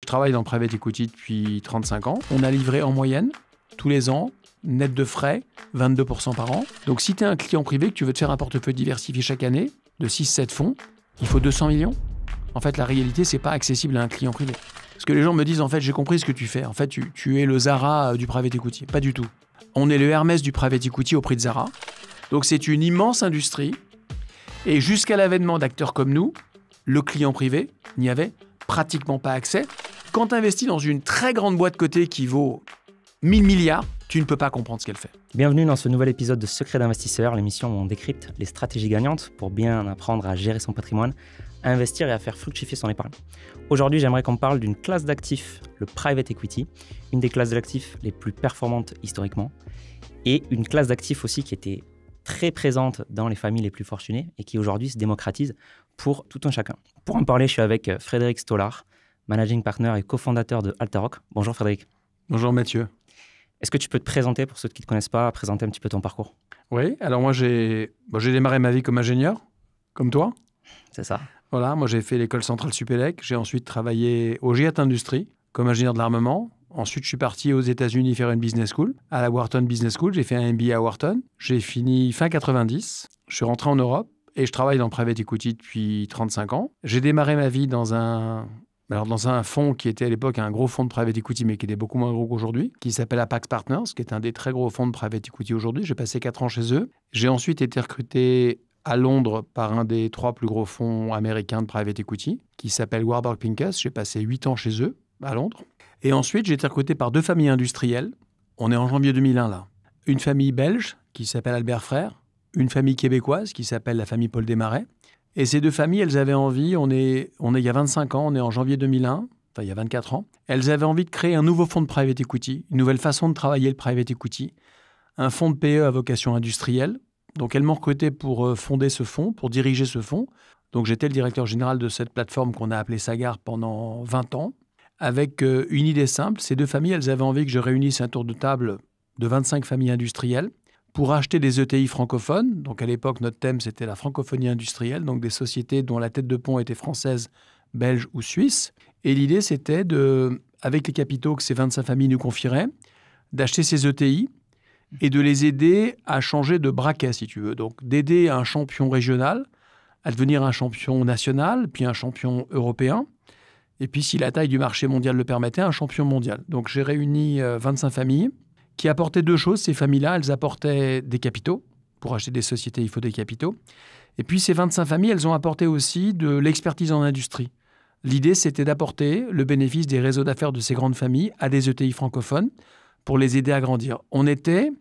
travaille dans le private equity depuis 35 ans. On a livré en moyenne, tous les ans, net de frais, 22% par an. Donc si tu es un client privé, que tu veux te faire un portefeuille diversifié chaque année, de 6-7 fonds, il faut 200 millions. En fait, la réalité, c'est pas accessible à un client privé. Parce que les gens me disent, en fait, j'ai compris ce que tu fais. En fait, tu es le Zara du private equity. Pas du tout. On est le Hermès du private equity au prix de Zara. Donc c'est une immense industrie. Et jusqu'à l'avènement d'acteurs comme nous, le client privé n'y avait pratiquement pas accès. Quand tu investis dans une très grande boîte cotée qui vaut 1000 milliards, tu ne peux pas comprendre ce qu'elle fait. Bienvenue dans ce nouvel épisode de Secrets d'investisseurs, l'émission où on décrypte les stratégies gagnantes pour bien apprendre à gérer son patrimoine, à investir et à faire fructifier son épargne. Aujourd'hui, j'aimerais qu'on parle d'une classe d'actifs, le private equity, une des classes d'actifs les plus performantes historiquement, et une classe d'actifs aussi qui était très présente dans les familles les plus fortunées et qui aujourd'hui se démocratise pour tout un chacun. Pour en parler, je suis avec Frédéric Stollard, managing partner et cofondateur de Altarock. Bonjour Frédéric. Bonjour Mathieu. Est-ce que tu peux te présenter pour ceux qui ne te connaissent pas, présenter un petit peu ton parcours? Oui, alors moi j'ai démarré ma vie comme ingénieur, comme toi. C'est ça. Voilà, moi j'ai fait l'école centrale Supélec. J'ai ensuite travaillé au GIAT Industrie comme ingénieur de l'armement. Ensuite, je suis parti aux États-Unis faire une business school, à la Wharton Business School. J'ai fait un MBA à Wharton. J'ai fini fin 90. Je suis rentré en Europe et je travaille dans le private equity depuis 35 ans. J'ai démarré ma vie dans un fonds qui était à l'époque un gros fonds de private equity, mais qui était beaucoup moins gros qu'aujourd'hui, qui s'appelle Apax Partners, qui est un des très gros fonds de private equity aujourd'hui. J'ai passé 4 ans chez eux. J'ai ensuite été recruté à Londres par un des 3 plus gros fonds américains de private equity, qui s'appelle Warburg Pincus. J'ai passé 8 ans chez eux, à Londres. Et ensuite, j'ai été recruté par 2 familles industrielles. On est en janvier 2001, là. Une famille belge, qui s'appelle Albert Frère, une famille québécoise, qui s'appelle la famille Paul Desmarais. Et ces 2 familles, elles avaient envie, on est il y a 25 ans, on est en janvier 2001, enfin il y a 24 ans, elles avaient envie de créer un nouveau fonds de private equity, une nouvelle façon de travailler le private equity, un fonds de PE à vocation industrielle. Donc elles m'ont recruté pour fonder ce fonds, pour diriger ce fonds. Donc j'étais le directeur général de cette plateforme qu'on a appelée Sagard pendant 20 ans, avec une idée simple. Ces 2 familles, elles avaient envie que je réunisse un tour de table de 25 familles industrielles pour acheter des ETI francophones. Donc à l'époque, notre thème, c'était la francophonie industrielle, donc des sociétés dont la tête de pont était française, belge ou suisse. Et l'idée, c'était, avec les capitaux que ces 25 familles nous confieraient, d'acheter ces ETI et de les aider à changer de braquet, si tu veux. Donc d'aider un champion régional à devenir un champion national, puis un champion européen. Et puis, si la taille du marché mondial le permettait, un champion mondial. Donc, j'ai réuni 25 familles qui apportaient 2 choses. Ces familles-là, elles apportaient des capitaux. Pour acheter des sociétés, il faut des capitaux. Et puis, ces 25 familles, elles ont apporté aussi de l'expertise en industrie. L'idée, c'était d'apporter le bénéfice des réseaux d'affaires de ces grandes familles à des ETI francophones pour les aider à grandir. On était,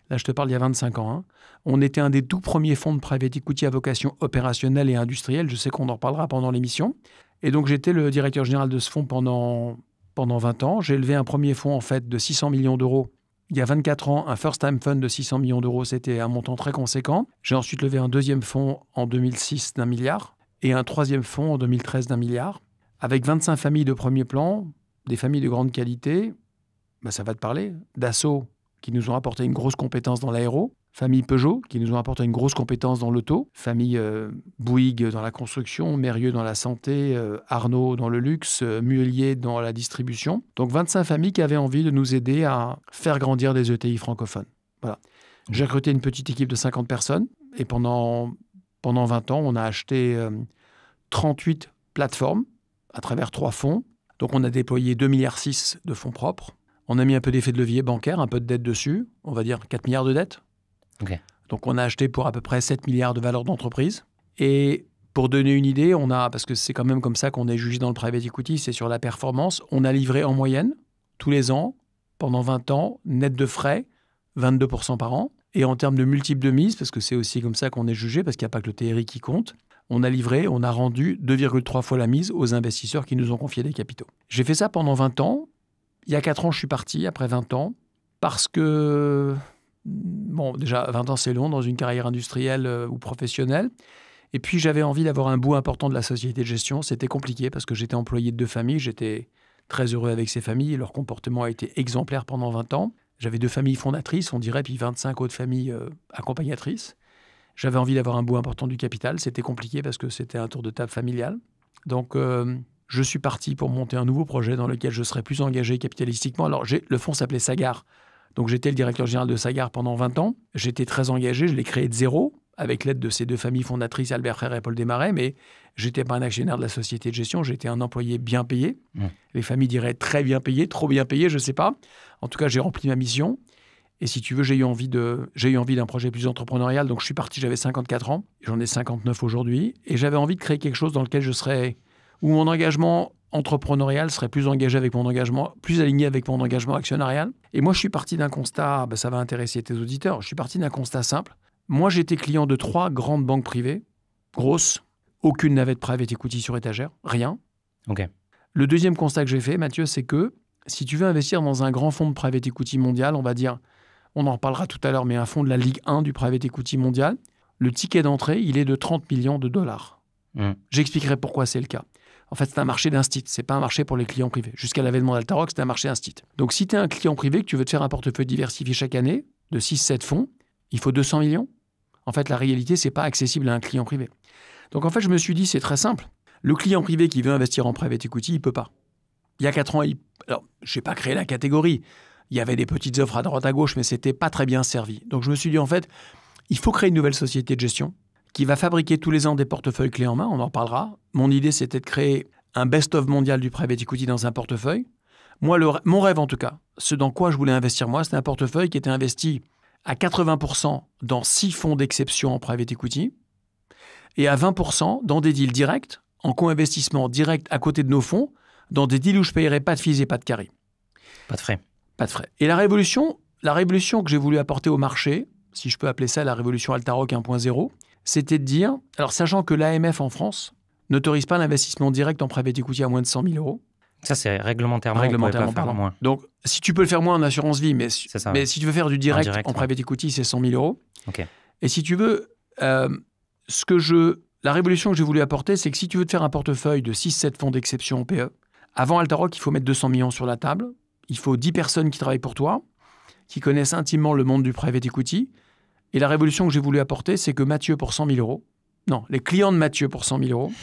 là je te parle il y a 25 ans, hein, on était un des tout premiers fonds de private equity à vocation opérationnelle et industrielle. Je sais qu'on en reparlera pendant l'émission. Et donc, j'étais le directeur général de ce fonds pendant 20 ans. J'ai élevé un premier fonds, en fait, de 600 millions d'euros. Il y a 24 ans, un first time fund de 600 millions d'euros, c'était un montant très conséquent. J'ai ensuite levé un deuxième fonds en 2006 d'1 milliard et un troisième fonds en 2013 d'1 milliard. Avec 25 familles de premier plan, des familles de grande qualité, ça va te parler. Dassault, qui nous ont apporté une grosse compétence dans l'aéro. Famille Peugeot, qui nous ont apporté une grosse compétence dans l'auto. Famille Bouygues dans la construction, Mérieux dans la santé, Arnaud dans le luxe, Muelier dans la distribution. Donc 25 familles qui avaient envie de nous aider à faire grandir des ETI francophones. Voilà. J'ai recruté une petite équipe de 50 personnes et pendant 20 ans, on a acheté 38 plateformes à travers 3 fonds. Donc on a déployé 2,6 milliards de fonds propres. On a mis un peu d'effet de levier bancaire, un peu de dette dessus. On va dire 4 milliards de dettes. Okay. Donc, on a acheté pour à peu près 7 milliards de valeur d'entreprise. Et pour donner une idée, parce que c'est quand même comme ça qu'on est jugé dans le private equity, c'est sur la performance. On a livré en moyenne, tous les ans, pendant 20 ans, net de frais, 22% par an. Et en termes de multiples de mise, parce que c'est aussi comme ça qu'on est jugé, parce qu'il n'y a pas que le TRI qui compte, on a rendu 2,3 fois la mise aux investisseurs qui nous ont confié des capitaux. J'ai fait ça pendant 20 ans. Il y a 4 ans, je suis parti, après 20 ans, parce que... Bon, déjà, 20 ans, c'est long dans une carrière industrielle ou professionnelle. Et puis, j'avais envie d'avoir un bout important de la société de gestion. C'était compliqué parce que j'étais employé de 2 familles. J'étais très heureux avec ces familles. Leur comportement a été exemplaire pendant 20 ans. J'avais 2 familles fondatrices, on dirait, puis 25 autres familles accompagnatrices. J'avais envie d'avoir un bout important du capital. C'était compliqué parce que c'était un tour de table familial. Donc, je suis parti pour monter un nouveau projet dans lequel je serais plus engagé capitalistiquement. Alors, le fonds s'appelait Sagard. Donc, j'étais le directeur général de Sagard pendant 20 ans. J'étais très engagé. Je l'ai créé de zéro, avec l'aide de ces deux familles fondatrices, Albert Frère et Paul Desmarais. Mais je n'étais pas un actionnaire de la société de gestion. J'étais un employé bien payé. Les familles diraient très bien payé, trop bien payé, je ne sais pas. En tout cas, j'ai rempli ma mission. Et si tu veux, j'ai eu envie d'un projet plus entrepreneurial. Donc, je suis parti, j'avais 54 ans. J'en ai 59 aujourd'hui. Et j'avais envie de créer quelque chose dans lequel où mon engagement entrepreneurial serait plus engagé avec mon engagement, plus aligné avec mon engagement actionnarial. Et moi, je suis parti d'un constat, ça va intéresser tes auditeurs, je suis parti d'un constat simple. Moi, j'étais client de 3 grandes banques privées, grosses, aucune n'avait de private equity sur étagère, rien. Ok. Le deuxième constat que j'ai fait, Mathieu, c'est que si tu veux investir dans un grand fonds de private equity mondial, on va dire, on en reparlera tout à l'heure, mais un fonds de la Ligue 1 du private equity mondial, le ticket d'entrée, il est de 30 millions de dollars. J'expliquerai pourquoi c'est le cas. En fait, c'est un marché d'instit, c'est pas un marché pour les clients privés. Jusqu'à l'avènement d'Altaroc, c'était un marché instit. Donc, si tu es un client privé, que tu veux te faire un portefeuille diversifié chaque année, de 6-7 fonds, il faut 200 millions. En fait, la réalité, c'est pas accessible à un client privé. Donc, en fait, je me suis dit, c'est très simple. Le client privé qui veut investir en private equity, il peut pas. Il y a 4 ans, alors, je n'ai pas créé la catégorie. Il y avait des petites offres à droite à gauche, mais c'était pas très bien servi. Donc, je me suis dit, en fait, il faut créer une nouvelle société de gestion qui va fabriquer tous les ans des portefeuilles clés en main, on en parlera. Mon idée, c'était de créer un best-of mondial du private equity dans un portefeuille. Moi, mon rêve en tout cas, ce dans quoi je voulais investir moi, c'était un portefeuille qui était investi à 80% dans 6 fonds d'exception en private equity et à 20% dans des deals directs, en co-investissement direct à côté de nos fonds, dans des deals où je ne payerais pas de fees et pas de carry. Pas de frais. Pas de frais. Et la révolution que j'ai voulu apporter au marché, si je peux appeler ça la révolution Altaroc 1.0, c'était de dire, alors sachant que l'AMF en France n'autorise pas l'investissement direct en private equity à moins de 100 000 euros. Ça, c'est réglementairement Réglementairement parlant. Moins. Donc, si tu peux le faire moins en assurance vie, mais si tu veux faire du direct en private equity, c'est 100 000 euros. Okay. Et si tu veux, la révolution que j'ai voulu apporter, c'est que si tu veux te faire un portefeuille de 6-7 fonds d'exception en PE, avant Altaroc, il faut mettre 200 millions sur la table. Il faut 10 personnes qui travaillent pour toi, qui connaissent intimement le monde du private equity. Et la révolution que j'ai voulu apporter, c'est que Mathieu, pour 100 000 euros, non, les clients de Mathieu, pour 100 000 euros,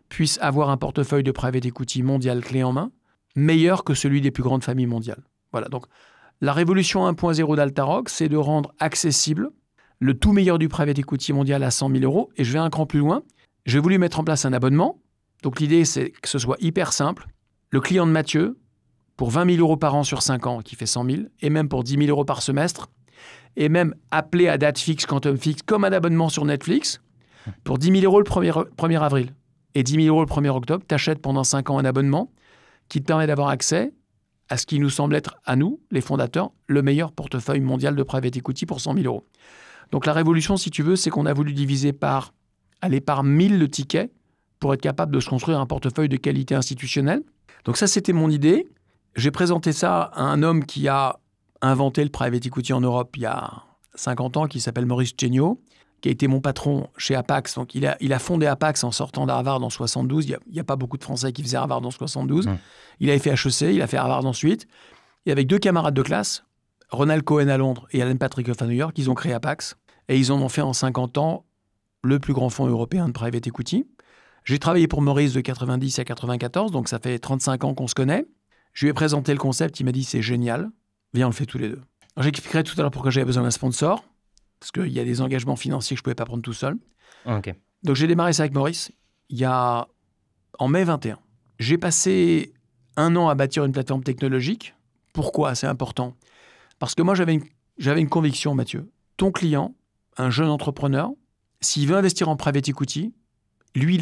puissent avoir un portefeuille de private equity mondial clé en main, meilleur que celui des plus grandes familles mondiales. Voilà, donc la révolution 1.0 d'Altaroc, c'est de rendre accessible le tout meilleur du private equity mondial à 100 000 euros. Et je vais un cran plus loin. J'ai voulu mettre en place un abonnement. Donc l'idée, c'est que ce soit hyper simple. Le client de Mathieu, pour 20 000 euros par an sur 5 ans, qui fait 100 000, et même pour 10 000 euros par semestre, et même appelé à date fixe, quantum fixe, comme un abonnement sur Netflix, pour 10 000 euros le 1er avril et 10 000 euros le 1er octobre, tu achètes pendant 5 ans un abonnement qui te permet d'avoir accès à ce qui nous semble être, à nous, les fondateurs, le meilleur portefeuille mondial de private equity pour 100 000 euros. Donc la révolution, si tu veux, c'est qu'on a voulu diviser par 1000 le ticket pour être capable de se construire un portefeuille de qualité institutionnelle. Donc ça, c'était mon idée. J'ai présenté ça à un homme qui a inventé le private equity en Europe il y a 50 ans, qui s'appelle Maurice Chéniaud, qui a été mon patron chez Apax. Donc, il a fondé Apax en sortant d'Harvard en 72. Il n'y a pas beaucoup de Français qui faisaient Harvard en 72. Il avait fait HEC, il a fait Harvard ensuite. Et avec 2 camarades de classe, Ronald Cohen à Londres et Alan Patrick Hoff à New York, ils ont créé Apax. Et ils en ont fait en 50 ans le plus grand fonds européen de private equity. J'ai travaillé pour Maurice de 90 à 94, donc ça fait 35 ans qu'on se connaît. Je lui ai présenté le concept, il m'a dit « c'est génial, viens, on le fait tous les deux ». J'expliquerai tout à l'heure pourquoi j'avais besoin d'un sponsor, parce qu'il y a des engagements financiers que je ne pouvais pas prendre tout seul. Okay. Donc j'ai démarré ça avec Maurice en mai 21. J'ai passé 1 an à bâtir une plateforme technologique. Pourquoi? C'est important. Parce que moi, j'avais une conviction, Mathieu. Ton client, un jeune entrepreneur, s'il veut investir en private equity, lui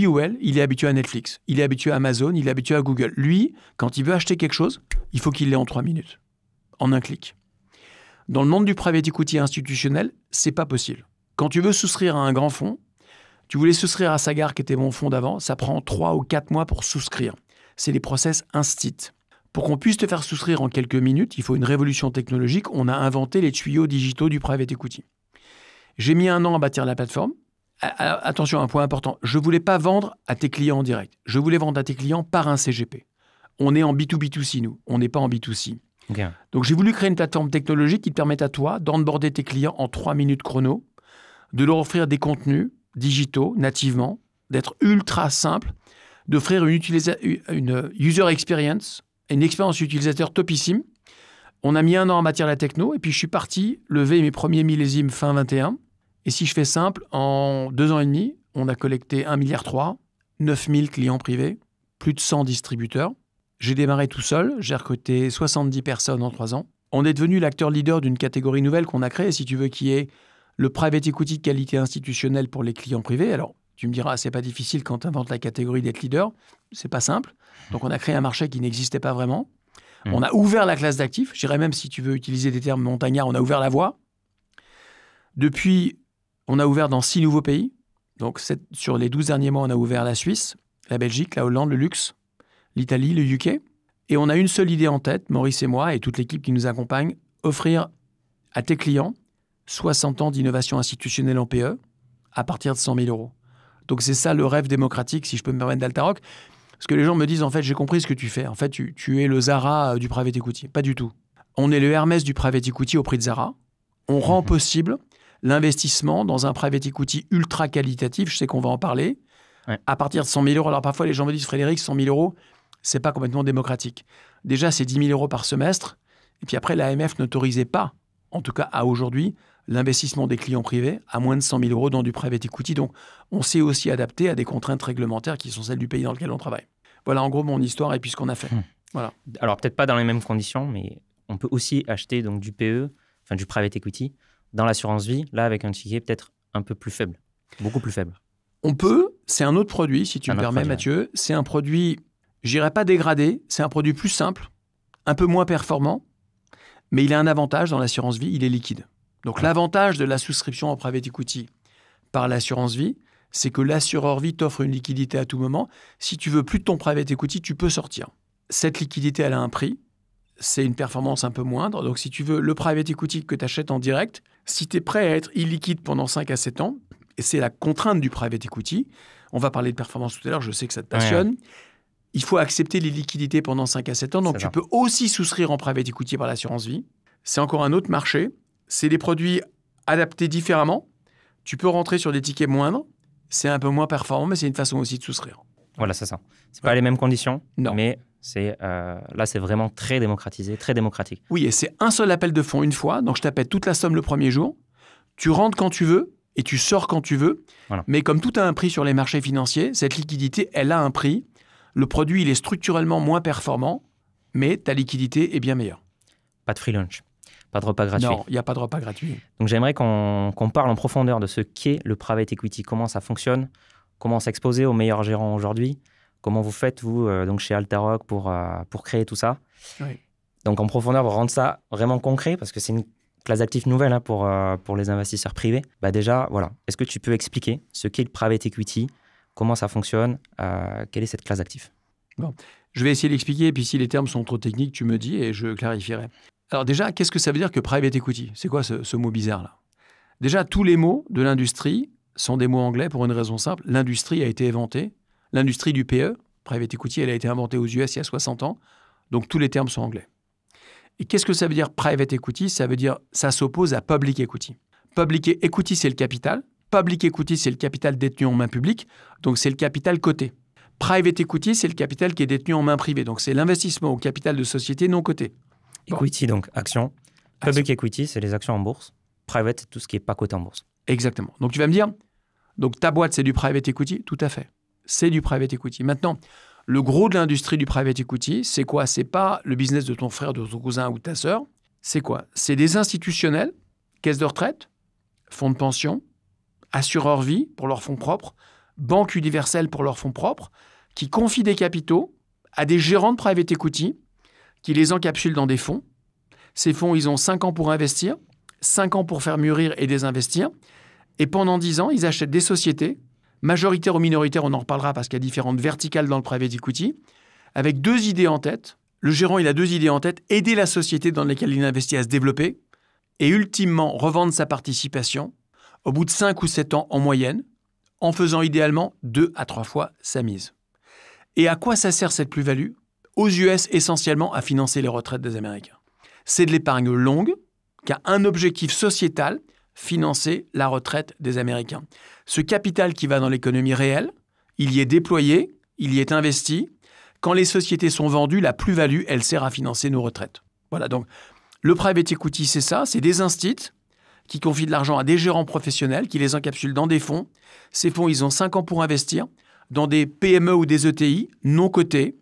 ou elle, il est habitué à Netflix, il est habitué à Amazon, il est habitué à Google. Lui, quand il veut acheter quelque chose, il faut qu'il l'ait en 3 minutes, en un clic. Dans le monde du private equity institutionnel, c'est pas possible. Quand tu veux souscrire à un grand fonds, tu voulais souscrire à Sagard, qui était mon fonds d'avant, ça prend 3 ou 4 mois pour souscrire. C'est les process instit. Pour qu'on puisse te faire souscrire en quelques minutes, il faut une révolution technologique. On a inventé les tuyaux digitaux du private equity. J'ai mis 1 an à bâtir la plateforme. Attention, un point important. Je ne voulais pas vendre à tes clients en direct. Je voulais vendre à tes clients par un CGP. On est en B2B2C, nous. On n'est pas en B2C. Okay. Donc, j'ai voulu créer une plateforme technologique qui te permette à toi d'onboarder tes clients en 3 minutes chrono, de leur offrir des contenus digitaux nativement, d'être ultra simple, d'offrir une user experience, une expérience utilisateur topissime. On a mis 1 an à matière la techno, et puis je suis parti lever mes premiers millésimes fin 21. Et si je fais simple, en 2 ans et demi, on a collecté 1,3 milliard, 9000 clients privés, plus de 100 distributeurs. J'ai démarré tout seul, j'ai recruté 70 personnes en 3 ans. On est devenu l'acteur leader d'une catégorie nouvelle qu'on a créée, si tu veux, qui est le private equity de qualité institutionnelle pour les clients privés. Alors, tu me diras, c'est pas difficile quand tu inventes la catégorie d'être leader. C'est pas simple. Donc, on a créé un marché qui n'existait pas vraiment. On a ouvert la classe d'actifs. Je dirais même, si tu veux utiliser des termes montagnards, on a ouvert la voie. Depuis, on a ouvert dans 6 nouveaux pays. Donc, sur les 12 derniers mois, on a ouvert la Suisse, la Belgique, la Hollande, le Luxe, l'Italie, le UK. Et on a une seule idée en tête, Maurice et moi, et toute l'équipe qui nous accompagne, offrir à tes clients 60 ans d'innovation institutionnelle en PE à partir de 100 000 euros. Donc, c'est ça le rêve démocratique, si je peux me permettre, d'Altaroc. Parce que les gens me disent, en fait, j'ai compris ce que tu fais. En fait, tu es le Zara du private equity. Pas du tout. On est le Hermès du private equity au prix de Zara. On rend possible l'investissement dans un private equity ultra qualitatif. Je sais qu'on va en parler. Ouais. À partir de 100 000 euros. Alors, parfois, les gens me disent, Frédéric, 100 000 euros, c'est pas complètement démocratique. Déjà, c'est 10 000 euros par semestre. Et puis après, l'AMF n'autorisait pas, en tout cas à aujourd'hui, l'investissement des clients privés à moins de 100 000 euros dans du private equity. Donc, on s'est aussi adapté à des contraintes réglementaires qui sont celles du pays dans lequel on travaille. Voilà en gros mon histoire et puis ce qu'on a fait. Voilà. Alors, peut-être pas dans les mêmes conditions, mais on peut aussi acheter donc, du PE, enfin du private equity, dans l'assurance vie, là avec un ticket peut-être un peu plus faible, beaucoup plus faible. On peut, c'est un autre produit, si tu me permets, Mathieu. C'est un produit, je dirais pas dégradé, c'est un produit plus simple, un peu moins performant, mais il a un avantage dans l'assurance vie, il est liquide. Donc l'avantage de la souscription en private equity par l'assurance vie, c'est que l'assureur vie t'offre une liquidité à tout moment. Si tu veux plus de ton private equity, tu peux sortir. Cette liquidité, elle a un prix. C'est une performance un peu moindre. Donc si tu veux le private equity que tu achètes en direct, si tu es prêt à être illiquide pendant 5 à 7 ans, et c'est la contrainte du private equity, on va parler de performance tout à l'heure, je sais que ça te passionne, ouais. Il faut accepter les liquidités pendant 5 à 7 ans. Donc tu peux aussi souscrire en private equity par l'assurance vie. C'est encore un autre marché. C'est des produits adaptés différemment. Tu peux rentrer sur des tickets moindres. C'est un peu moins performant, mais c'est une façon aussi de souscrire. Voilà, c'est ça. C'est pas les mêmes conditions, mais là, c'est vraiment très démocratisé, très démocratique. Oui, et c'est un seul appel de fonds une fois. Donc, je t'appelle toute la somme le premier jour. Tu rentres quand tu veux et tu sors quand tu veux. Voilà. Mais comme tout a un prix sur les marchés financiers, cette liquidité, elle a un prix. Le produit, il est structurellement moins performant, mais ta liquidité est bien meilleure. Pas de free lunch. Pas de repas gratuit. Non, il n'y a pas de repas gratuit. Donc, j'aimerais qu'on parle en profondeur de ce qu'est le private equity, comment ça fonctionne, comment s'exposer aux meilleurs gérants aujourd'hui, comment vous faites, vous, donc chez Altaroc, pour créer tout ça. Oui. Donc, en profondeur, pour rendre ça vraiment concret, parce que c'est une classe d'actifs nouvelle pour les investisseurs privés. Bah déjà, voilà. Est-ce que tu peux expliquer ce qu'est le private equity, comment ça fonctionne, quelle est cette classe d'actifs? Bon, je vais essayer d'expliquer, et puis si les termes sont trop techniques, tu me dis et je clarifierai. Alors déjà, qu'est-ce que ça veut dire que private equity? C'est quoi ce mot bizarre-là? Déjà, tous les mots de l'industrie sont des mots anglais pour une raison simple. L'industrie a été inventée. L'industrie du PE, private equity, elle a été inventée aux US il y a 60 ans. Donc, tous les termes sont anglais. Et qu'est-ce que ça veut dire private equity? Ça veut dire ça s'oppose à public equity. Public equity, c'est le capital. Public equity, c'est le capital détenu en main publique. Donc, c'est le capital coté. Private equity, c'est le capital qui est détenu en main privée. Donc, c'est l'investissement au capital de société non coté. Equity, donc action. Public equity, c'est les actions en bourse. Private, c'est tout ce qui n'est pas coté en bourse. Exactement. Donc, tu vas me dire, donc ta boîte, c'est du private equity? Tout à fait. C'est du private equity. Maintenant, le gros de l'industrie du private equity, c'est quoi? C'est pas le business de ton frère, de ton cousin ou de ta sœur. C'est quoi? C'est des institutionnels, caisses de retraite, fonds de pension, assureurs vie pour leurs fonds propres, banques universelles pour leurs fonds propres, qui confient des capitaux à des gérants de private equity qui les encapsulent dans des fonds. Ces fonds, ils ont 5 ans pour investir, 5 ans pour faire mûrir et désinvestir. Et pendant 10 ans, ils achètent des sociétés, majoritaires ou minoritaires, on en reparlera parce qu'il y a différentes verticales dans le private equity, avec 2 idées en tête. Le gérant, il a 2 idées en tête, aider la société dans laquelle il investit à se développer et ultimement revendre sa participation au bout de 5 ou 7 ans en moyenne, en faisant idéalement 2 à 3 fois sa mise. Et à quoi ça sert cette plus-value? Aux US, essentiellement à financer les retraites des Américains. C'est de l'épargne longue qui a un objectif sociétal, financer la retraite des Américains. Ce capital qui va dans l'économie réelle, il y est déployé il y est investi. Quand les sociétés sont vendues, la plus-value, elle sert à financer nos retraites. Voilà, donc le private equity, c'est ça, c'est des instituts qui confient de l'argent à des gérants professionnels, qui les encapsulent dans des fonds. Ces fonds, ils ont 5 ans pour investir dans des PME ou des ETI non cotés.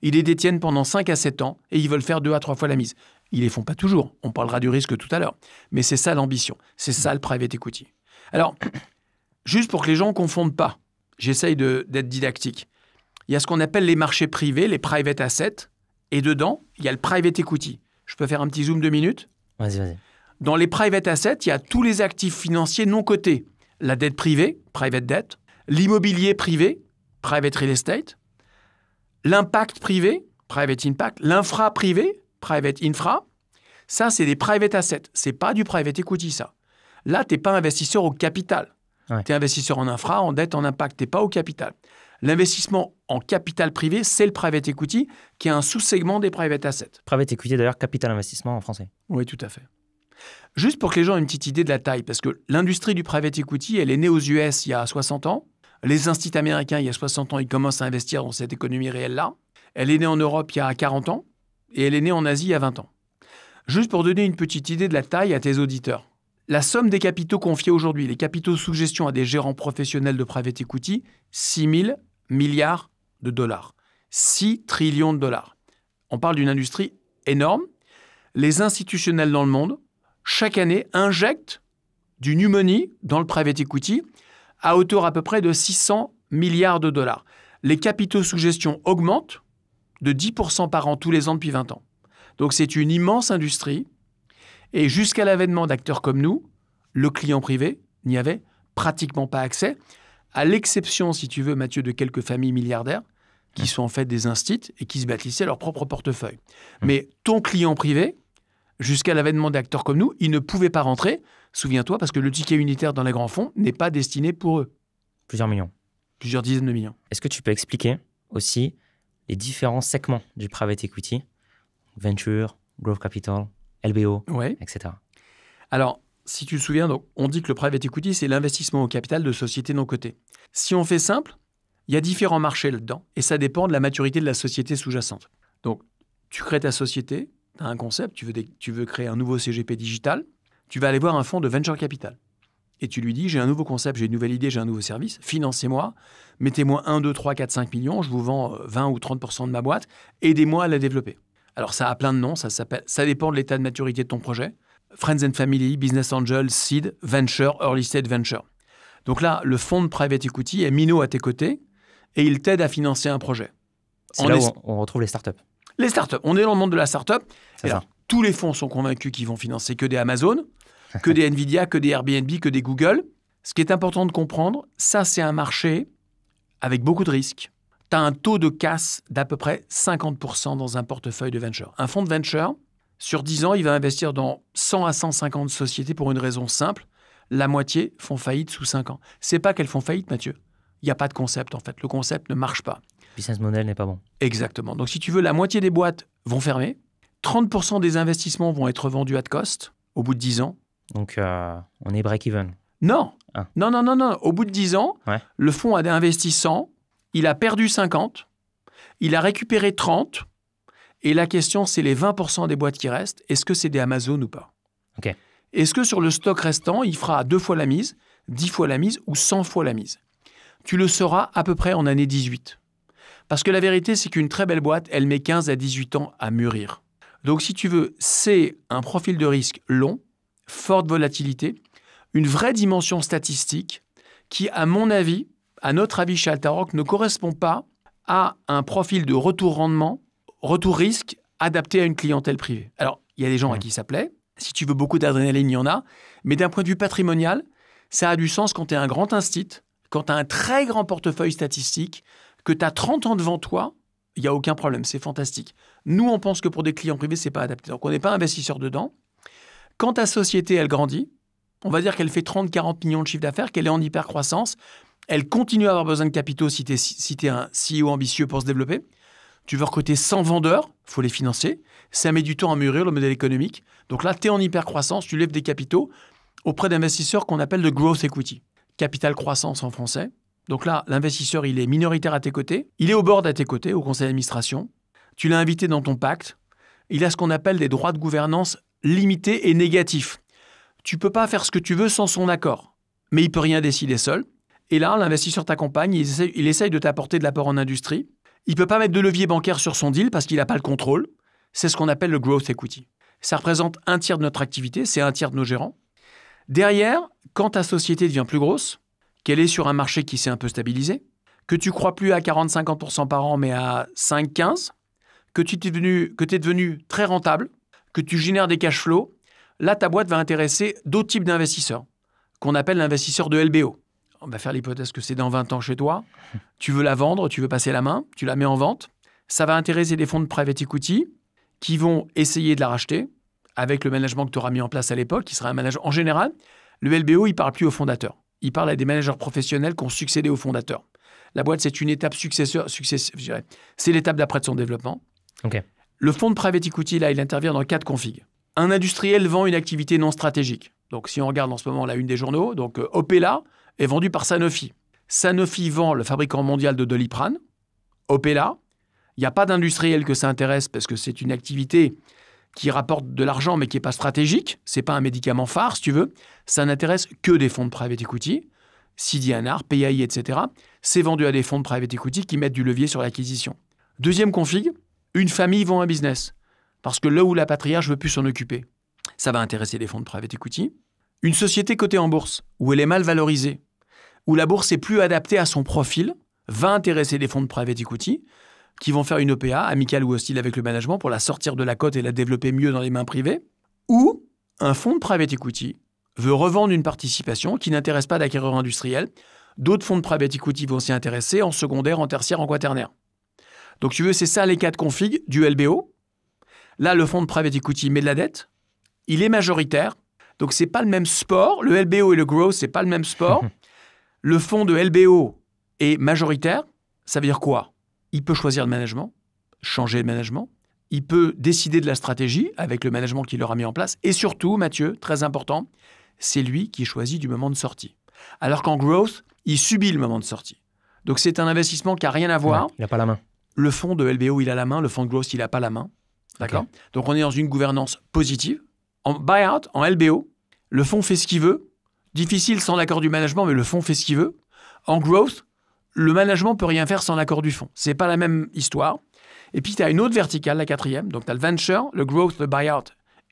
Ils les détiennent pendant 5 à 7 ans et ils veulent faire 2 à 3 fois la mise. Ils ne les font pas toujours. On parlera du risque tout à l'heure. Mais c'est ça l'ambition. C'est ça le private equity. Alors, juste pour que les gens ne confondent pas, j'essaye d'être didactique. Il y a ce qu'on appelle les marchés privés, les private assets. Et dedans, il y a le private equity. Je peux faire un petit zoom 2 minutes ? Vas-y. Dans les private assets, il y a tous les actifs financiers non cotés. La dette privée, private debt. L'immobilier privé, private real estate. L'impact privé, private impact. L'infra privé, private infra. Ça, c'est des private assets. Ce n'est pas du private equity, ça. Là, tu n'es pas investisseur au capital. Ouais. Tu es investisseur en infra, en dette, en impact. Tu n'es pas au capital. L'investissement en capital privé, c'est le private equity, qui est un sous-segment des private assets. Private equity, d'ailleurs, capital investissement en français. Oui, tout à fait. Juste pour que les gens aient une petite idée de la taille, parce que l'industrie du private equity, elle est née aux US il y a 60 ans. Les instituts américains, il y a 60 ans, ils commencent à investir dans cette économie réelle-là. Elle est née en Europe il y a 40 ans et elle est née en Asie il y a 20 ans. Juste pour donner une petite idée de la taille à tes auditeurs. La somme des capitaux confiés aujourd'hui, les capitaux sous gestion à des gérants professionnels de private equity, 6 000 milliards de dollars. 6 trillions de dollars. On parle d'une industrie énorme. Les institutionnels dans le monde, chaque année, injectent du new money dans le private equity à hauteur à peu près de 600 milliards de dollars. Les capitaux sous gestion augmentent de 10% par an tous les ans depuis 20 ans. Donc c'est une immense industrie. Et jusqu'à l'avènement d'acteurs comme nous, le client privé n'y avait pratiquement pas accès, à l'exception, si tu veux, Mathieu, de quelques familles milliardaires qui sont en fait des instituts et qui se bâtissaient leur propre portefeuille. Mais ton client privé, jusqu'à l'avènement d'acteurs comme nous, il ne pouvait pas rentrer, souviens-toi, parce que le ticket unitaire dans les grands fonds n'est pas destiné pour eux. Plusieurs millions. Plusieurs dizaines de millions. Est-ce que tu peux expliquer aussi les différents segments du private equity, venture, growth capital, LBO, Ouais. etc. Alors, si tu te souviens, donc, on dit que le private equity, c'est l'investissement au capital de sociétés non cotées. Si on fait simple, il y a différents marchés là-dedans et ça dépend de la maturité de la société sous-jacente. Donc, tu crées ta société, tu as un concept, tu veux créer un nouveau CGP digital, tu vas aller voir un fonds de venture capital. Et tu lui dis, j'ai un nouveau concept, j'ai une nouvelle idée, j'ai un nouveau service, financez-moi, mettez-moi 1, 2, 3, 4, 5 millions, je vous vends 20 ou 30% de ma boîte, aidez-moi à la développer. Alors ça a plein de noms, ça dépend de l'état de maturité de ton projet. Friends and Family, Business Angel, Seed, Venture, Early Stage Venture. Donc là, le fonds de private equity est minot à tes côtés et il t'aide à financer un projet. C'est là où on retrouve les startups. Les startups. On est dans le monde de la startup. C'est ça. Tous les fonds sont convaincus qu'ils vont financer que des Amazon, que des Nvidia, que des Airbnb, que des Google. Ce qui est important de comprendre, ça c'est un marché avec beaucoup de risques. Tu as un taux de casse d'à peu près 50% dans un portefeuille de venture. Un fonds de venture, sur 10 ans, il va investir dans 100 à 150 sociétés pour une raison simple. La moitié font faillite sous 5 ans. C'est pas qu'elles font faillite, Mathieu. Il n'y a pas de concept, en fait. Le concept ne marche pas. Le business model n'est pas bon. Exactement. Donc, si tu veux, la moitié des boîtes vont fermer. 30% des investissements vont être vendus at cost au bout de 10 ans. Donc, on est break-even. Non. Ah. Non. Au bout de 10 ans, le fonds a investi 100, il a perdu 50, il a récupéré 30, et la question, c'est les 20% des boîtes qui restent. Est-ce que c'est des Amazon ou pas? OK. Est-ce que sur le stock restant, il fera 2 fois la mise, 10 fois la mise ou 100 fois la mise? Tu le sauras à peu près en année 18. Parce que la vérité, c'est qu'une très belle boîte, elle met 15 à 18 ans à mûrir. Donc, si tu veux, c'est un profil de risque long, forte volatilité, une vraie dimension statistique qui, à mon avis, à notre avis chez Altaroc, ne correspond pas à un profil de retour-rendement, retour-risque adapté à une clientèle privée. Alors, il y a des gens à qui ça plaît. Si tu veux beaucoup d'adrénaline, il y en a. Mais d'un point de vue patrimonial, ça a du sens quand tu es un grand institut, quand tu as un très grand portefeuille statistique, que tu as 30 ans devant toi, il n'y a aucun problème, c'est fantastique. Nous, on pense que pour des clients privés, ce n'est pas adapté. Donc, on n'est pas investisseur dedans. Quand ta société, elle grandit, on va dire qu'elle fait 30-40 millions de chiffre d'affaires, qu'elle est en hypercroissance, elle continue à avoir besoin de capitaux si tu es un CEO ambitieux pour se développer. Tu veux recruter 100 vendeurs, il faut les financer. Ça met du temps à mûrir le modèle économique. Donc là, tu es en hypercroissance, tu lèves des capitaux auprès d'investisseurs qu'on appelle de growth equity. Capital croissance en français. Donc là, l'investisseur, il est minoritaire à tes côtés. Il est au board à tes côtés, au conseil d'administration. Tu l'as invité dans ton pacte. Il a ce qu'on appelle des droits de gouvernance limités et négatifs. Tu ne peux pas faire ce que tu veux sans son accord. Mais il ne peut rien décider seul. Et là, l'investisseur t'accompagne. Il essaye de t'apporter de l'apport en industrie. Il ne peut pas mettre de levier bancaire sur son deal parce qu'il n'a pas le contrôle. C'est ce qu'on appelle le growth equity. Ça représente 1/3 de notre activité. C'est 1/3 de nos gérants. Derrière, quand ta société devient plus grosse, qu'elle est sur un marché qui s'est un peu stabilisé, que tu ne crois plus à 40-50% par an, mais à 5-15%, que tu es devenu très rentable, que tu génères des cash flows, là, ta boîte va intéresser d'autres types d'investisseurs, qu'on appelle l'investisseur de LBO. On va faire l'hypothèse que c'est dans 20 ans chez toi, tu veux la vendre, tu veux passer la main, tu la mets en vente. Ça va intéresser des fonds de private equity qui vont essayer de la racheter avec le management que tu auras mis en place à l'époque, qui sera un manager. En général, le LBO, il ne parle plus aux fondateurs. Il parle à des managers professionnels qui ont succédé aux fondateurs. La boîte, c'est une étape je dirais. C'est l'étape d'après de son développement. Okay. Le fonds de private equity, là, il intervient dans 4 configs. Un industriel vend une activité non stratégique. Donc, si on regarde en ce moment la une des journaux, donc Opella est vendu par Sanofi. Sanofi vend le fabricant mondial de Doliprane. Opella, il n'y a pas d'industriel que ça intéresse parce que c'est une activité qui rapporte de l'argent mais qui n'est pas stratégique. Ce n'est pas un médicament phare, si tu veux. Ça n'intéresse que des fonds de private equity. CDNR, PAI, etc. C'est vendu à des fonds de private equity qui mettent du levier sur l'acquisition. Deuxième config, une famille vend un business. Parce que là où la patriarche ne veut plus s'en occuper. Ça va intéresser les fonds de private equity. Une société cotée en bourse, où elle est mal valorisée, où la bourse est plus adaptée à son profil, va intéresser les fonds de private equity qui vont faire une OPA, amicale ou hostile avec le management, pour la sortir de la cote et la développer mieux dans les mains privées. Ou un fonds de private equity veut revendre une participation qui n'intéresse pas d'acquéreur industriel. D'autres fonds de private equity vont s'y intéresser en secondaire, en tertiaire, en quaternaire. Donc, tu veux, c'est ça les 4 configs du LBO. Là, le fonds de private equity met de la dette. Il est majoritaire. Donc, ce n'est pas le même sport. Le LBO et le growth, ce n'est pas le même sport. Le fonds de LBO est majoritaire. Ça veut dire quoi? Il peut choisir le management, changer le management. Il peut décider de la stratégie avec le management qu'il aura mis en place. Et surtout, Mathieu, très important, c'est lui qui choisit du moment de sortie. Alors qu'en growth, il subit le moment de sortie. Donc, c'est un investissement qui n'a rien à voir. Ouais, il n'a pas la main. Le fonds de LBO, il a la main. Le fonds de growth, il n'a pas la main. D'accord? Okay. Donc, on est dans une gouvernance positive. En buyout, en LBO, le fonds fait ce qu'il veut. Difficile sans l'accord du management, mais le fonds fait ce qu'il veut. En growth, le management ne peut rien faire sans l'accord du fonds. Ce n'est pas la même histoire. Et puis, tu as une autre verticale, la 4e. Donc, tu as le venture, le growth, le buyout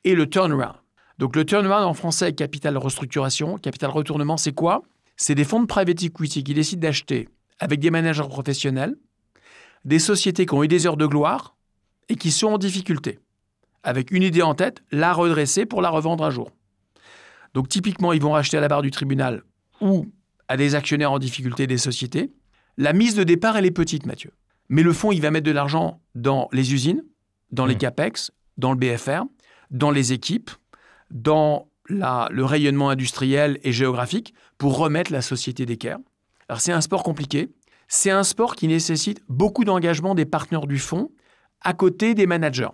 et le turnaround. Donc, le turnaround en français, capital restructuration, capital retournement, c'est quoi? C'est des fonds de private equity qui décident d'acheter avec des managers professionnels des sociétés qui ont eu des heures de gloire et qui sont en difficulté, avec une idée en tête, la redresser pour la revendre un jour. Donc, typiquement, ils vont racheter à la barre du tribunal ou à des actionnaires en difficulté des sociétés. La mise de départ, elle est petite, Mathieu. Mais le fonds, il va mettre de l'argent dans les usines, dans les CAPEX, dans le BFR, dans les équipes, dans le rayonnement industriel et géographique pour remettre la société d'équerre. Alors, c'est un sport compliqué. C'est un sport qui nécessite beaucoup d'engagement des partenaires du fonds à côté des managers.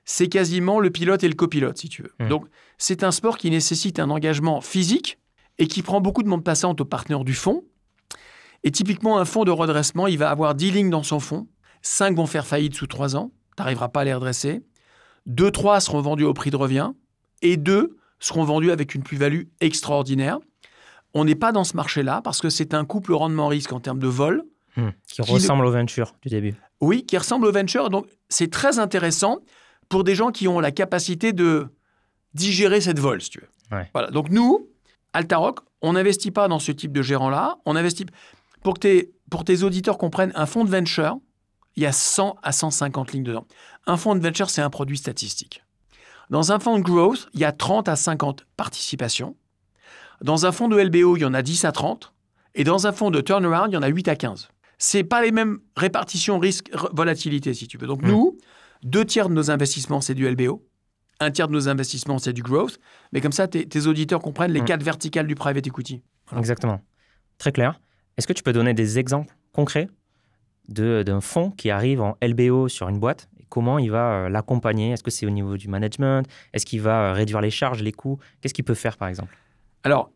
C'est quasiment le pilote et le copilote, si tu veux. Donc, c'est un sport qui nécessite un engagement physique et qui prend beaucoup de monde passante aux partenaires du fonds. Et typiquement, un fonds de redressement, il va avoir 10 lignes dans son fonds. 5 vont faire faillite sous 3 ans. Tu n'arriveras pas à les redresser. 2-3 seront vendus au prix de revient. Et 2 seront vendus avec une plus-value extraordinaire. On n'est pas dans ce marché-là parce que c'est un couple rendement-risque en termes de vol. Qui ressemble au venture du début. Oui, qui ressemble au venture. Donc, c'est très intéressant pour des gens qui ont la capacité de digérer cette vol, si tu veux. Ouais. Voilà. Donc, nous, Altaroc, on n'investit pas dans ce type de gérant-là. On investit... Pour tes auditeurs comprennent, un fonds de venture, il y a 100 à 150 lignes dedans. Un fonds de venture, c'est un produit statistique. Dans un fonds de growth, il y a 30 à 50 participations. Dans un fonds de LBO, il y en a 10 à 30. Et dans un fonds de turnaround, il y en a 8 à 15. Ce n'est pas les mêmes répartitions risque-volatilité, si tu veux. Donc nous, 2/3 de nos investissements, c'est du LBO. 1/3 de nos investissements, c'est du growth. Mais comme ça, tes auditeurs comprennent les 4 verticales du private equity. Voilà. Exactement. Très clair. Est-ce que tu peux donner des exemples concrets d'un fonds qui arrive en LBO sur une boîte et comment il va l'accompagner? Est-ce que c'est au niveau du management? Est-ce qu'il va réduire les charges, les coûts? Qu'est-ce qu'il peut faire, par exemple? Alors,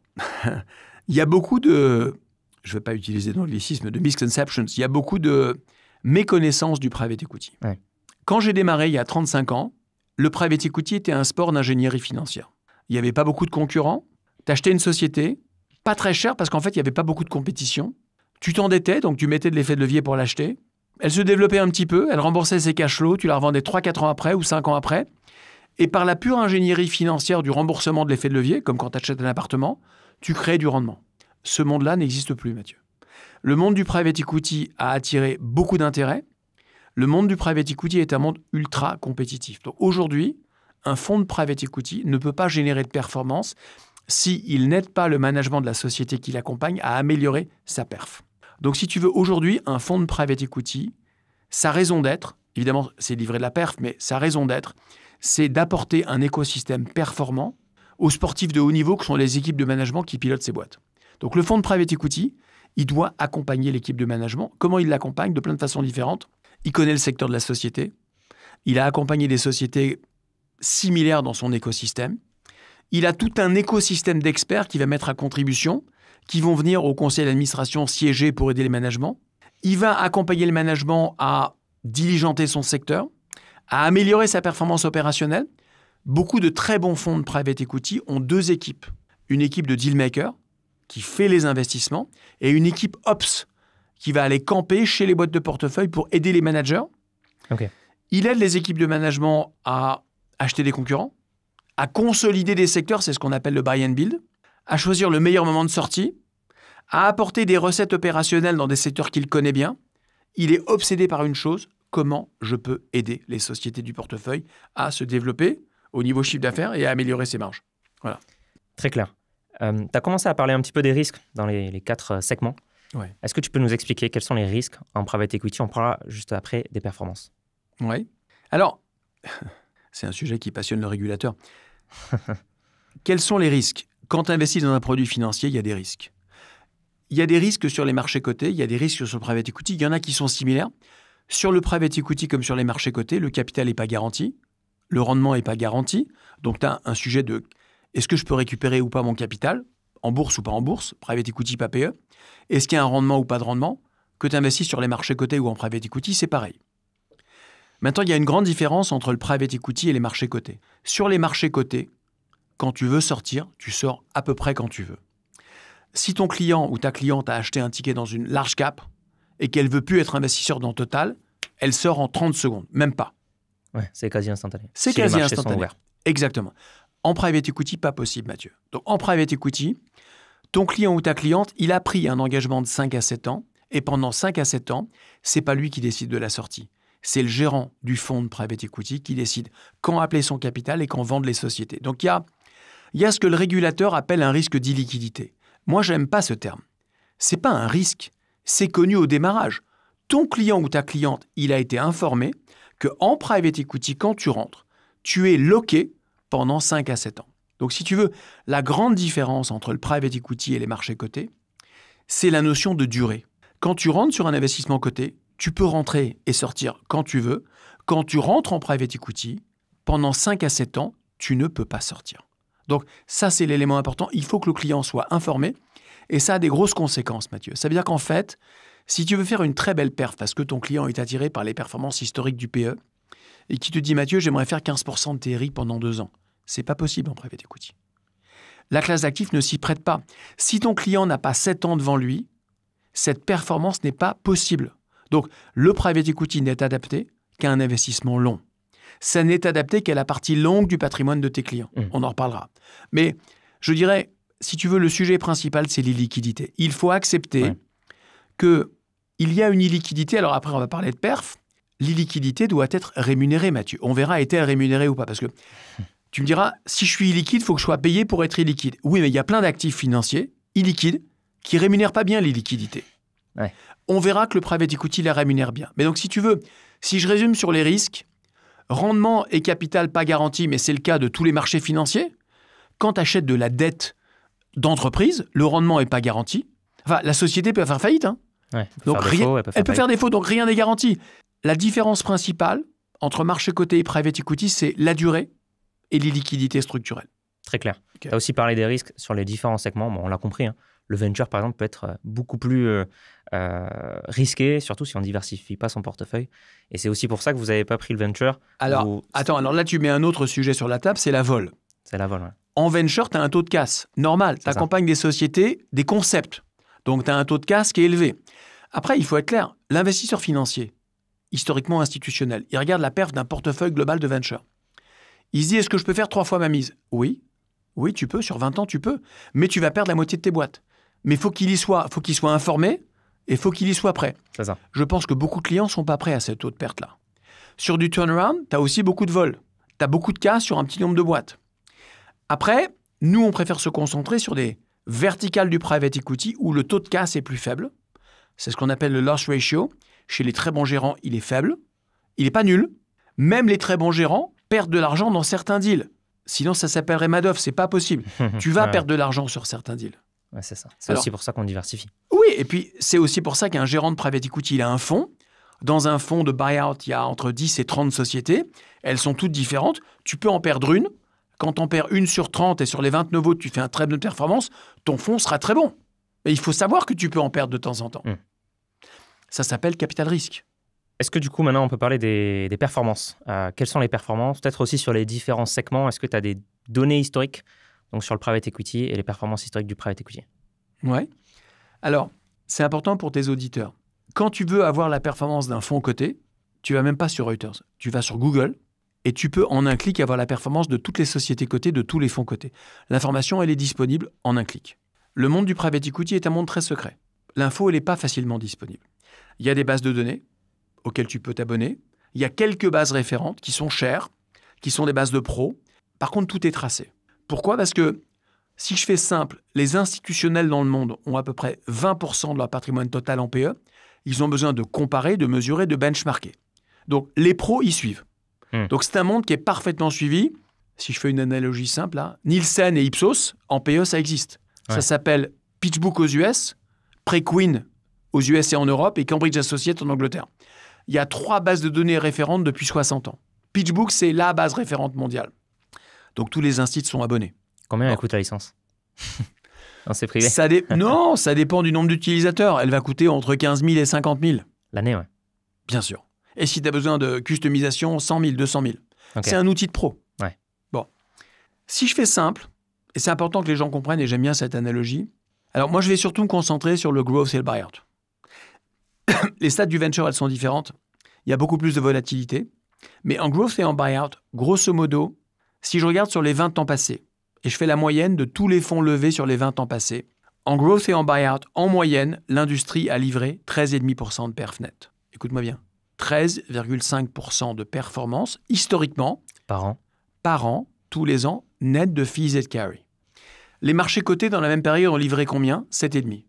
il y a beaucoup de je ne vais pas utiliser d'anglicisme, de misconceptions. Il y a beaucoup de méconnaissance du private equity. Ouais. Quand j'ai démarré il y a 35 ans, le private equity était un sport d'ingénierie financière. Il n'y avait pas beaucoup de concurrents. Tu achetais une société, pas très cher parce qu'en fait, il n'y avait pas beaucoup de compétition. Tu t'endettais, donc tu mettais de l'effet de levier pour l'acheter. Elle se développait un petit peu, elle remboursait ses cash flows, tu la revendais 3-4 ans après ou 5 ans après. Et par la pure ingénierie financière du remboursement de l'effet de levier, comme quand tu achètes un appartement, tu crées du rendement. Ce monde-là n'existe plus, Mathieu. Le monde du private equity a attiré beaucoup d'intérêt. Le monde du private equity est un monde ultra compétitif. Donc aujourd'hui, un fonds de private equity ne peut pas générer de performance s'il n'aide pas le management de la société qui l'accompagne à améliorer sa perf. Donc si tu veux, aujourd'hui, un fonds de private equity, sa raison d'être, évidemment c'est livrer de la perf, mais sa raison d'être, c'est d'apporter un écosystème performant aux sportifs de haut niveau que sont les équipes de management qui pilotent ces boîtes. Donc le fonds de private equity, il doit accompagner l'équipe de management. Comment il l'accompagne? De plein de façons différentes. Il connaît le secteur de la société. Il a accompagné des sociétés similaires dans son écosystème. Il a tout un écosystème d'experts qui va mettre à contribution, qui vont venir au conseil d'administration siéger pour aider les managements. Il va accompagner le management à diligenter son secteur, à améliorer sa performance opérationnelle. Beaucoup de très bons fonds de private equity ont deux équipes. Une équipe de dealmaker qui fait les investissements et une équipe ops qui va aller camper chez les boîtes de portefeuille pour aider les managers. Ok. Il aide les équipes de management à acheter des concurrents, à consolider des secteurs, c'est ce qu'on appelle le buy and build, à choisir le meilleur moment de sortie, à apporter des recettes opérationnelles dans des secteurs qu'il connaît bien. Il est obsédé par une chose, comment je peux aider les sociétés du portefeuille à se développer au niveau chiffre d'affaires et à améliorer ses marges. Voilà. Très clair. Tu as commencé à parler un petit peu des risques dans les 4 segments. Ouais. Est-ce que tu peux nous expliquer quels sont les risques en private equity? On parlera juste après des performances. Oui. Alors, c'est un sujet qui passionne le régulateur. Quels sont les risques? Quand tu investis dans un produit financier, il y a des risques. Il y a des risques sur les marchés cotés, il y a des risques sur le private equity. Il y en a qui sont similaires. Sur le private equity comme sur les marchés cotés, le capital n'est pas garanti, le rendement n'est pas garanti. Donc, tu as un sujet de est-ce que je peux récupérer ou pas mon capital, en bourse ou pas en bourse, private equity, pas PE. Est-ce qu'il y a un rendement ou pas de rendement? Que tu investis sur les marchés cotés ou en private equity, c'est pareil. Maintenant, il y a une grande différence entre le private equity et les marchés cotés. Sur les marchés cotés, quand tu veux sortir, tu sors à peu près quand tu veux. Si ton client ou ta cliente a acheté un ticket dans une large cap et qu'elle ne veut plus être investisseur dans Total, elle sort en 30 secondes, même pas. Ouais, c'est quasi instantané. C'est Si quasi les marchés sont instantané. ouverts. Exactement. En private equity, pas possible, Mathieu. Donc, en private equity, ton client ou ta cliente, il a pris un engagement de 5 à 7 ans et pendant 5 à 7 ans, c'est pas lui qui décide de la sortie. C'est le gérant du fonds de private equity qui décide quand appeler son capital et quand vendre les sociétés. Donc, il y a ce que le régulateur appelle un risque d'illiquidité. Moi, j'aime pas ce terme. C'est pas un risque, c'est connu au démarrage. Ton client ou ta cliente, il a été informé qu'en private equity, quand tu rentres, tu es loqué pendant 5 à 7 ans. Donc, si tu veux, la grande différence entre le private equity et les marchés cotés, c'est la notion de durée. Quand tu rentres sur un investissement coté, tu peux rentrer et sortir quand tu veux. Quand tu rentres en private equity, pendant 5 à 7 ans, tu ne peux pas sortir. Donc, ça, c'est l'élément important. Il faut que le client soit informé. Et ça a des grosses conséquences, Mathieu. Ça veut dire qu'en fait, si tu veux faire une très belle perf parce que ton client est attiré par les performances historiques du PE et qui te dit « Mathieu, j'aimerais faire 15% de TRI pendant 2 ans », c'est pas possible en private equity. La classe d'actifs ne s'y prête pas. Si ton client n'a pas 7 ans devant lui, cette performance n'est pas possible. Donc, le private equity n'est adapté qu'à un investissement long. Ça n'est adapté qu'à la partie longue du patrimoine de tes clients. On en reparlera. Mais je dirais, si tu veux, le sujet principal, c'est l'illiquidité. Il faut accepter qu'il y a une illiquidité. Alors après, on va parler de perf. L'illiquidité doit être rémunérée, Mathieu. On verra, est-elle rémunérée ou pas? Parce que tu me diras, si je suis illiquide, il faut que je sois payé pour être illiquide. Oui, mais il y a plein d'actifs financiers illiquides qui ne rémunèrent pas bien l'illiquidité. Ouais. On verra que le private equity la rémunère bien. Mais donc, si tu veux, si je résume sur les risques, rendement et capital pas garanti, mais c'est le cas de tous les marchés financiers. Quand tu achètes de la dette d'entreprise, le rendement n'est pas garanti. Enfin, la société peut faire faillite. Hein. Ouais, Donc, elle peut faire défaut, donc rien n'est garanti. La différence principale entre marché coté et private equity, c'est la durée et l'illiquidité structurelle. Très clair. Okay. Tu as aussi parlé des risques sur les différents segments. Bon, on l'a compris. Hein. le venture, par exemple, peut être beaucoup plus risqué, surtout si on ne diversifie pas son portefeuille. Et c'est aussi pour ça que vous n'avez pas pris le venture. Alors, attends, alors là, tu mets un autre sujet sur la table, c'est la vol. C'est la vol, ouais. En venture, tu as un taux de casse normal. Tu accompagnes des sociétés, des concepts. Donc, tu as un taux de casse qui est élevé. Après, il faut être clair, l'investisseur financier, historiquement institutionnel, il regarde la perf d'un portefeuille global de venture. Il se dit, est-ce que je peux faire 3 fois ma mise ? Oui, tu peux, sur 20 ans, tu peux. Mais tu vas perdre la moitié de tes boîtes. Mais faut qu'il soit informé et faut qu'il y soit prêt. C'est ça. Je pense que beaucoup de clients ne sont pas prêts à cette taux de perte-là. Sur du turnaround, tu as aussi beaucoup de vols. Tu as beaucoup de cas sur un petit nombre de boîtes. Après, nous, on préfère se concentrer sur des verticales du private equity où le taux de casse est plus faible. C'est ce qu'on appelle le loss ratio. Chez les très bons gérants, il est faible. Il n'est pas nul. Même les très bons gérants perdent de l'argent dans certains deals. Sinon, ça s'appellerait Madoff. C'est pas possible. Tu vas perdre de l'argent sur certains deals. Ouais, c'est ça. C'est aussi pour ça qu'on diversifie. Oui, et puis c'est aussi pour ça qu'un gérant de private equity, il a un fonds. Dans un fonds de buyout, il y a entre 10 et 30 sociétés. Elles sont toutes différentes. Tu peux en perdre une. Quand tu en perds une sur 30 et sur les 29 autres, tu fais un très bonne performance, ton fonds sera très bon. Et il faut savoir que tu peux en perdre de temps en temps. Ça s'appelle capital risque. Est-ce que du coup, maintenant, on peut parler des performances quelles sont les performances? Peut-être aussi sur les différents segments. Est-ce que tu as des données historiques donc sur le private equity et les performances historiques du private equity? Oui. Alors, c'est important pour tes auditeurs. Quand tu veux avoir la performance d'un fonds coté, tu ne vas même pas sur Reuters. Tu vas sur Google et tu peux en un clic avoir la performance de toutes les sociétés cotées, de tous les fonds cotés. L'information, elle est disponible en un clic. Le monde du private equity est un monde très secret. L'info, elle n'est pas facilement disponible. Il y a des bases de données auxquelles tu peux t'abonner. Il y a quelques bases référentes qui sont chères, qui sont des bases de pros. Par contre, tout est tracé. Pourquoi ? Parce que, si je fais simple, les institutionnels dans le monde ont à peu près 20% de leur patrimoine total en PE. Ils ont besoin de comparer, de mesurer, de benchmarker. Donc, les pros y suivent. Donc, c'est un monde qui est parfaitement suivi. Si je fais une analogie simple, là, Nielsen et Ipsos, en PE, ça existe. Ouais. Ça s'appelle PitchBook aux US, Preqin aux US et en Europe, et Cambridge Associates en Angleterre. Il y a 3 bases de données référentes depuis 60 ans. PitchBook, c'est la base référente mondiale. Donc, tous les instituts sont abonnés. Combien elle coûte la licence? Non, c'est privé. Non, ça dépend du nombre d'utilisateurs. Elle va coûter entre 15 000 et 50 000. L'année, ouais. Bien sûr. Et si tu as besoin de customisation, 100 000, 200 000. Okay. C'est un outil de pro. Ouais. Bon. Si je fais simple, et c'est important que les gens comprennent, et j'aime bien cette analogie, alors moi, je vais surtout me concentrer sur le growth et le buyout. Les stades du venture, elles sont différentes. Il y a beaucoup plus de volatilité. Mais en growth et en buyout, grosso modo, si je regarde sur les 20 ans passés, et je fais la moyenne de tous les fonds levés sur les 20 ans passés, en growth et en buyout, en moyenne, l'industrie a livré 13,5% de perf net. Écoute-moi bien. 13,5% de performance, historiquement, par an, tous les ans, net de fees et de carry. Les marchés cotés dans la même période ont livré combien? 7,5.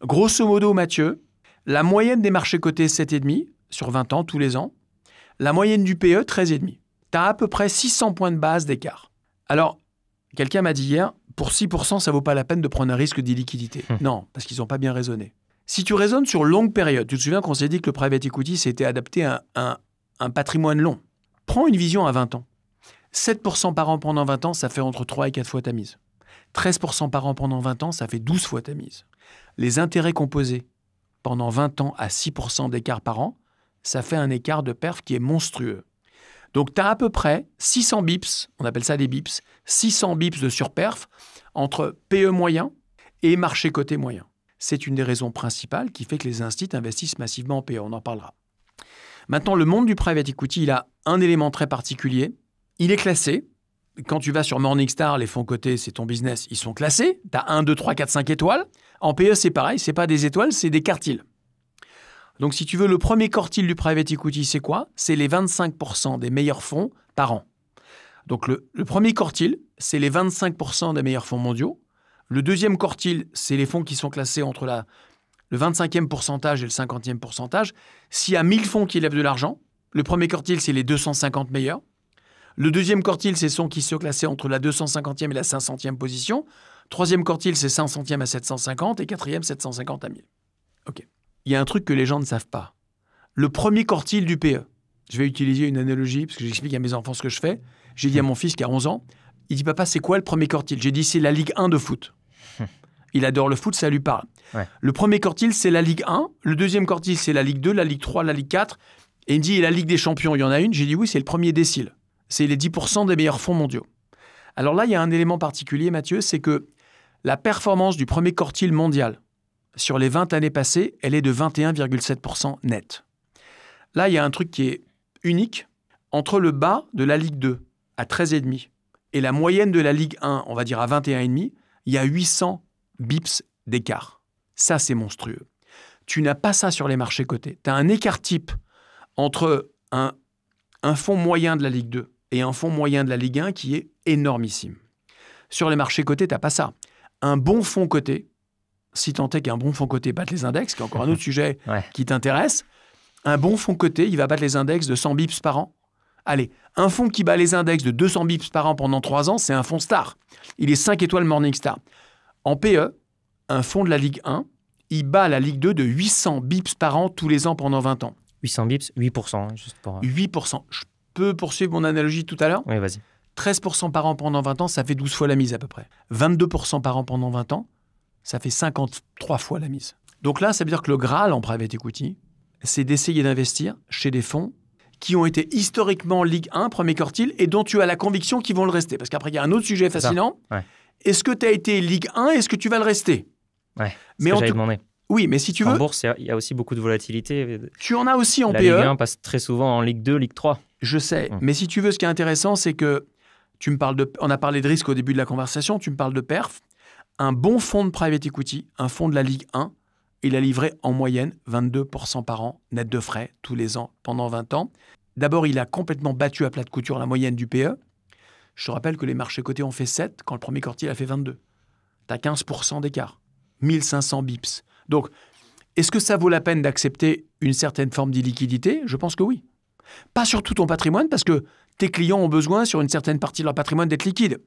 Grosso modo, Mathieu, la moyenne des marchés cotés, 7,5 sur 20 ans, tous les ans. La moyenne du PE, 13,5. Tu as à peu près 600 points de base d'écart. Alors, quelqu'un m'a dit hier, pour 6%, ça ne vaut pas la peine de prendre un risque d'illiquidité. Non, parce qu'ils n'ont pas bien raisonné. Si tu raisonnes sur longue période, tu te souviens qu'on s'est dit que le private equity s'était adapté à un patrimoine long. Prends une vision à 20 ans. 7% par an pendant 20 ans, ça fait entre 3 et 4 fois ta mise. 13% par an pendant 20 ans, ça fait 12 fois ta mise. Les intérêts composés pendant 20 ans à 6% d'écart par an, ça fait un écart de perf qui est monstrueux. Donc, tu as à peu près 600 bips, on appelle ça des bips, 600 bips de surperf entre PE moyen et marché coté moyen. C'est une des raisons principales qui fait que les instituts investissent massivement en PE. On en parlera. Maintenant, le monde du private equity, il a un élément très particulier. Il est classé. Quand tu vas sur Morningstar, les fonds cotés, c'est ton business, ils sont classés. Tu as 1, 2, 3, 4, 5 étoiles. En PE, c'est pareil. Ce n'est pas des étoiles, c'est des quartiles. Donc, si tu veux, le premier quartile du private equity, c'est quoi? C'est les 25% des meilleurs fonds par an. Donc, le premier quartile, c'est les 25% des meilleurs fonds mondiaux. Le deuxième quartile, c'est les fonds qui sont classés entre le 25e pourcentage et le 50e pourcentage. S'il y a 1000 fonds qui lèvent de l'argent, le premier quartile, c'est les 250 meilleurs. Le deuxième quartile, c'est ceux qui sont classés entre la 250e et la 500e position. Troisième quartile, c'est 500e à 750 et quatrième, 750 à 1000. OK. Il y a un truc que les gens ne savent pas. Le premier quartile du PE, je vais utiliser une analogie parce que j'explique à mes enfants ce que je fais. J'ai dit à mon fils qui a 11 ans, il dit « Papa, c'est quoi le premier quartile ?» J'ai dit « C'est la Ligue 1 de foot. » Il adore le foot, ça lui parle. Ouais. Le premier quartile, c'est la Ligue 1. Le deuxième quartile, c'est la Ligue 2, la Ligue 3, la Ligue 4. Et il me dit, la Ligue des champions, il y en a une. J'ai dit, oui, c'est le premier décile. C'est les 10% des meilleurs fonds mondiaux. Alors là, il y a un élément particulier, Mathieu, c'est que la performance du premier quartile mondial sur les 20 années passées, elle est de 21,7% net. Là, il y a un truc qui est unique. Entre le bas de la Ligue 2 à 13,5 et la moyenne de la Ligue 1, on va dire à 21,5, il y a 800 bips d'écart. Ça, c'est monstrueux. Tu n'as pas ça sur les marchés cotés. Tu as un écart type entre un fonds moyen de la Ligue 2 et un fonds moyen de la Ligue 1 qui est énormissime. Sur les marchés cotés, tu n'as pas ça. Un bon fonds coté, si tant est qu'un bon fonds coté batte les index, qui est encore un autre sujet qui t'intéresse, un bon fonds coté, il va battre les index de 100 bips par an. Allez, un fonds qui bat les index de 200 bips par an pendant 3 ans, c'est un fonds star. Il est 5 étoiles Morningstar. En PE, un fonds de la Ligue 1, il bat la Ligue 2 de 800 bips par an tous les ans pendant 20 ans. 800 bips, 8%, juste pour... 8%. Je peux poursuivre mon analogie tout à l'heure ? Oui, vas-y. 13% par an pendant 20 ans, ça fait 12 fois la mise à peu près. 22% par an pendant 20 ans, ça fait 53 fois la mise. Donc là, ça veut dire que le Graal en private equity, c'est d'essayer d'investir chez des fonds qui ont été historiquement Ligue 1, premier quartile, et dont tu as la conviction qu'ils vont le rester. Parce qu'après, il y a un autre sujet fascinant. Ouais. Est-ce que tu as été Ligue 1 ? Est-ce que tu vas le rester ? Ouais, c'est ce que j'avais demandé. Oui, mais si tu veux... En bourse, il y a aussi beaucoup de volatilité. Tu en as aussi en PE. La Ligue 1 passe très souvent en Ligue 2, Ligue 3. Je sais, mais si tu veux, ce qui est intéressant, c'est que tu me parles on a parlé de risque au début de la conversation, tu me parles de perf. Un bon fonds de private equity, un fonds de la Ligue 1, il a livré en moyenne 22% par an, net de frais, tous les ans, pendant 20 ans. D'abord, il a complètement battu à plat de couture la moyenne du PE. Je te rappelle que les marchés cotés ont fait 7 quand le premier quartile a fait 22. Tu as 15% d'écart, 1500 bips. Donc, est-ce que ça vaut la peine d'accepter une certaine forme d'illiquidité ? Je pense que oui. Pas sur tout ton patrimoine, parce que tes clients ont besoin, sur une certaine partie de leur patrimoine, d'être liquides.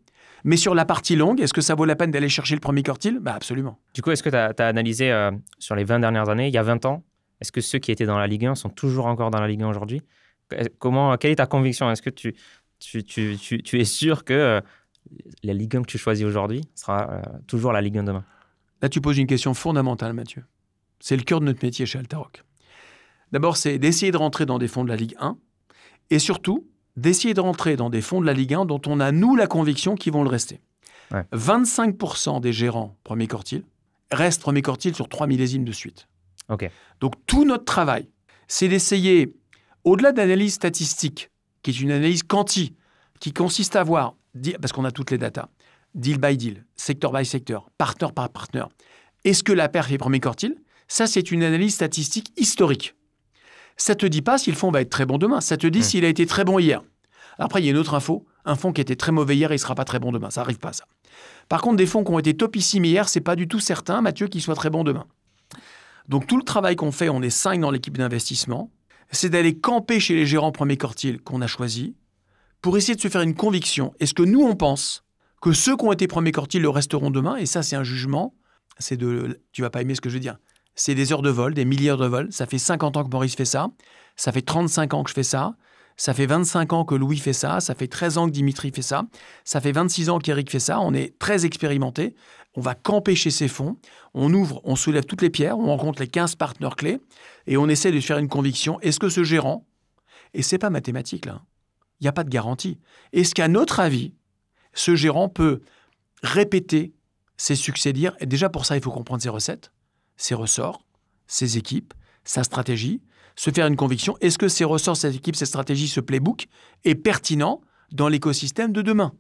Mais sur la partie longue, est-ce que ça vaut la peine d'aller chercher le premier quartile ? Absolument. Du coup, est-ce que tu as analysé sur les 20 dernières années, il y a 20 ans, est-ce que ceux qui étaient dans la Ligue 1 sont toujours encore dans la Ligue 1 aujourd'hui ? Quelle est ta conviction ? Est-ce que tu es sûr que la Ligue 1 que tu choisis aujourd'hui sera toujours la Ligue 1 demain ? Là, tu poses une question fondamentale, Mathieu. C'est le cœur de notre métier chez Altaroc. D'abord, c'est d'essayer de rentrer dans des fonds de la Ligue 1 et surtout d'essayer de rentrer dans des fonds de la Ligue 1 dont on a, nous, la conviction qu'ils vont le rester. Ouais. 25% des gérants premier quartile restent premier quartile sur 3 millésimes de suite. Okay. Donc, tout notre travail, c'est d'essayer, au-delà de l'analyse statistique, qui est une analyse quanti, qui consiste à voir, parce qu'on a toutes les datas, deal by deal, secteur by secteur, partner par partner, est-ce que la perf est premier quartile ? Ça, c'est une analyse statistique historique. Ça ne te dit pas si le fonds va être très bon demain. Ça te dit s'il a été très bon hier. Après, il y a une autre info. Un fonds qui était très mauvais hier, il ne sera pas très bon demain. Ça n'arrive pas, ça. Par contre, des fonds qui ont été topissimes hier, ce n'est pas du tout certain, Mathieu, qu'ils soient très bons demain. Donc, tout le travail qu'on fait, on est 5 dans l'équipe d'investissement, c'est d'aller camper chez les gérants premier quartile qu'on a choisis pour essayer de se faire une conviction. Est-ce que nous, on pense que ceux qui ont été premier quartile le resteront demain ? Et ça, c'est un jugement. Tu ne vas pas aimer ce que je veux dire. C'est des heures de vol, des milliers de vol. Ça fait 50 ans que Maurice fait ça. Ça fait 35 ans que je fais ça. Ça fait 25 ans que Louis fait ça. Ça fait 13 ans que Dimitri fait ça. Ça fait 26 ans qu'Éric fait ça. On est très expérimentés. On va camper chez ces fonds. On ouvre, on soulève toutes les pierres. On rencontre les 15 partenaires clés. Et on essaie de se faire une conviction. Est-ce que ce gérant, et ce n'est pas mathématique là, il n'y a pas de garantie. Est-ce qu'à notre avis, ce gérant peut répéter ses succès d'hier ? Et déjà pour ça, il faut comprendre ses recettes, ses ressorts, ses équipes, sa stratégie, se faire une conviction. Est-ce que ces ressorts, cette équipe, cette stratégie, ce playbook est pertinent dans l'écosystème de demain ?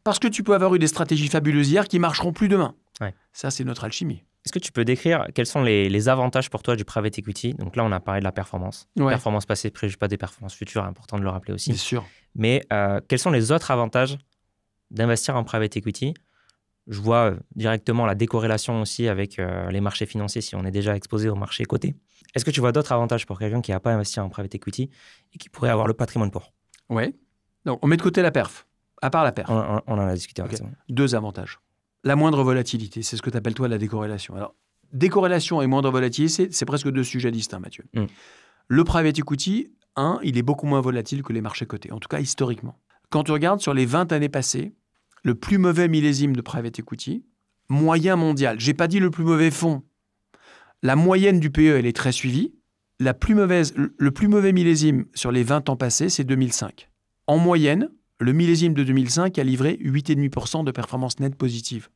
Parce que tu peux avoir eu des stratégies fabuleuses hier qui ne marcheront plus demain. Ouais. Ça, c'est notre alchimie. Est-ce que tu peux décrire quels sont les avantages pour toi du private equity ? Donc là, on a parlé de la performance. Ouais. Performance passée ne préjuge pas des performances futures, important de le rappeler aussi. Bien sûr. Mais quels sont les autres avantages d'investir en private equity ? Je vois directement la décorrélation aussi avec les marchés financiers si on est déjà exposé aux marchés cotés. Est-ce que tu vois d'autres avantages pour quelqu'un qui n'a pas investi en private equity et qui pourrait avoir le patrimoine pour ? Oui. Donc, on met de côté la perf, à part la perf. On en a discuté. Okay. 2 avantages. La moindre volatilité, c'est ce que tu appelles toi la décorrélation. Alors, décorrélation et moindre volatilité, c'est presque 2 sujets distincts, Mathieu. Le private equity, il est beaucoup moins volatile que les marchés cotés, en tout cas historiquement. Quand tu regardes sur les 20 années passées, le plus mauvais millésime de private equity, moyen mondial. Je n'ai pas dit le plus mauvais fonds. La moyenne du PE, elle est très suivie. Le plus mauvais millésime sur les 20 ans passés, c'est 2005. En moyenne, le millésime de 2005 a livré 8,5% de performance nette positive.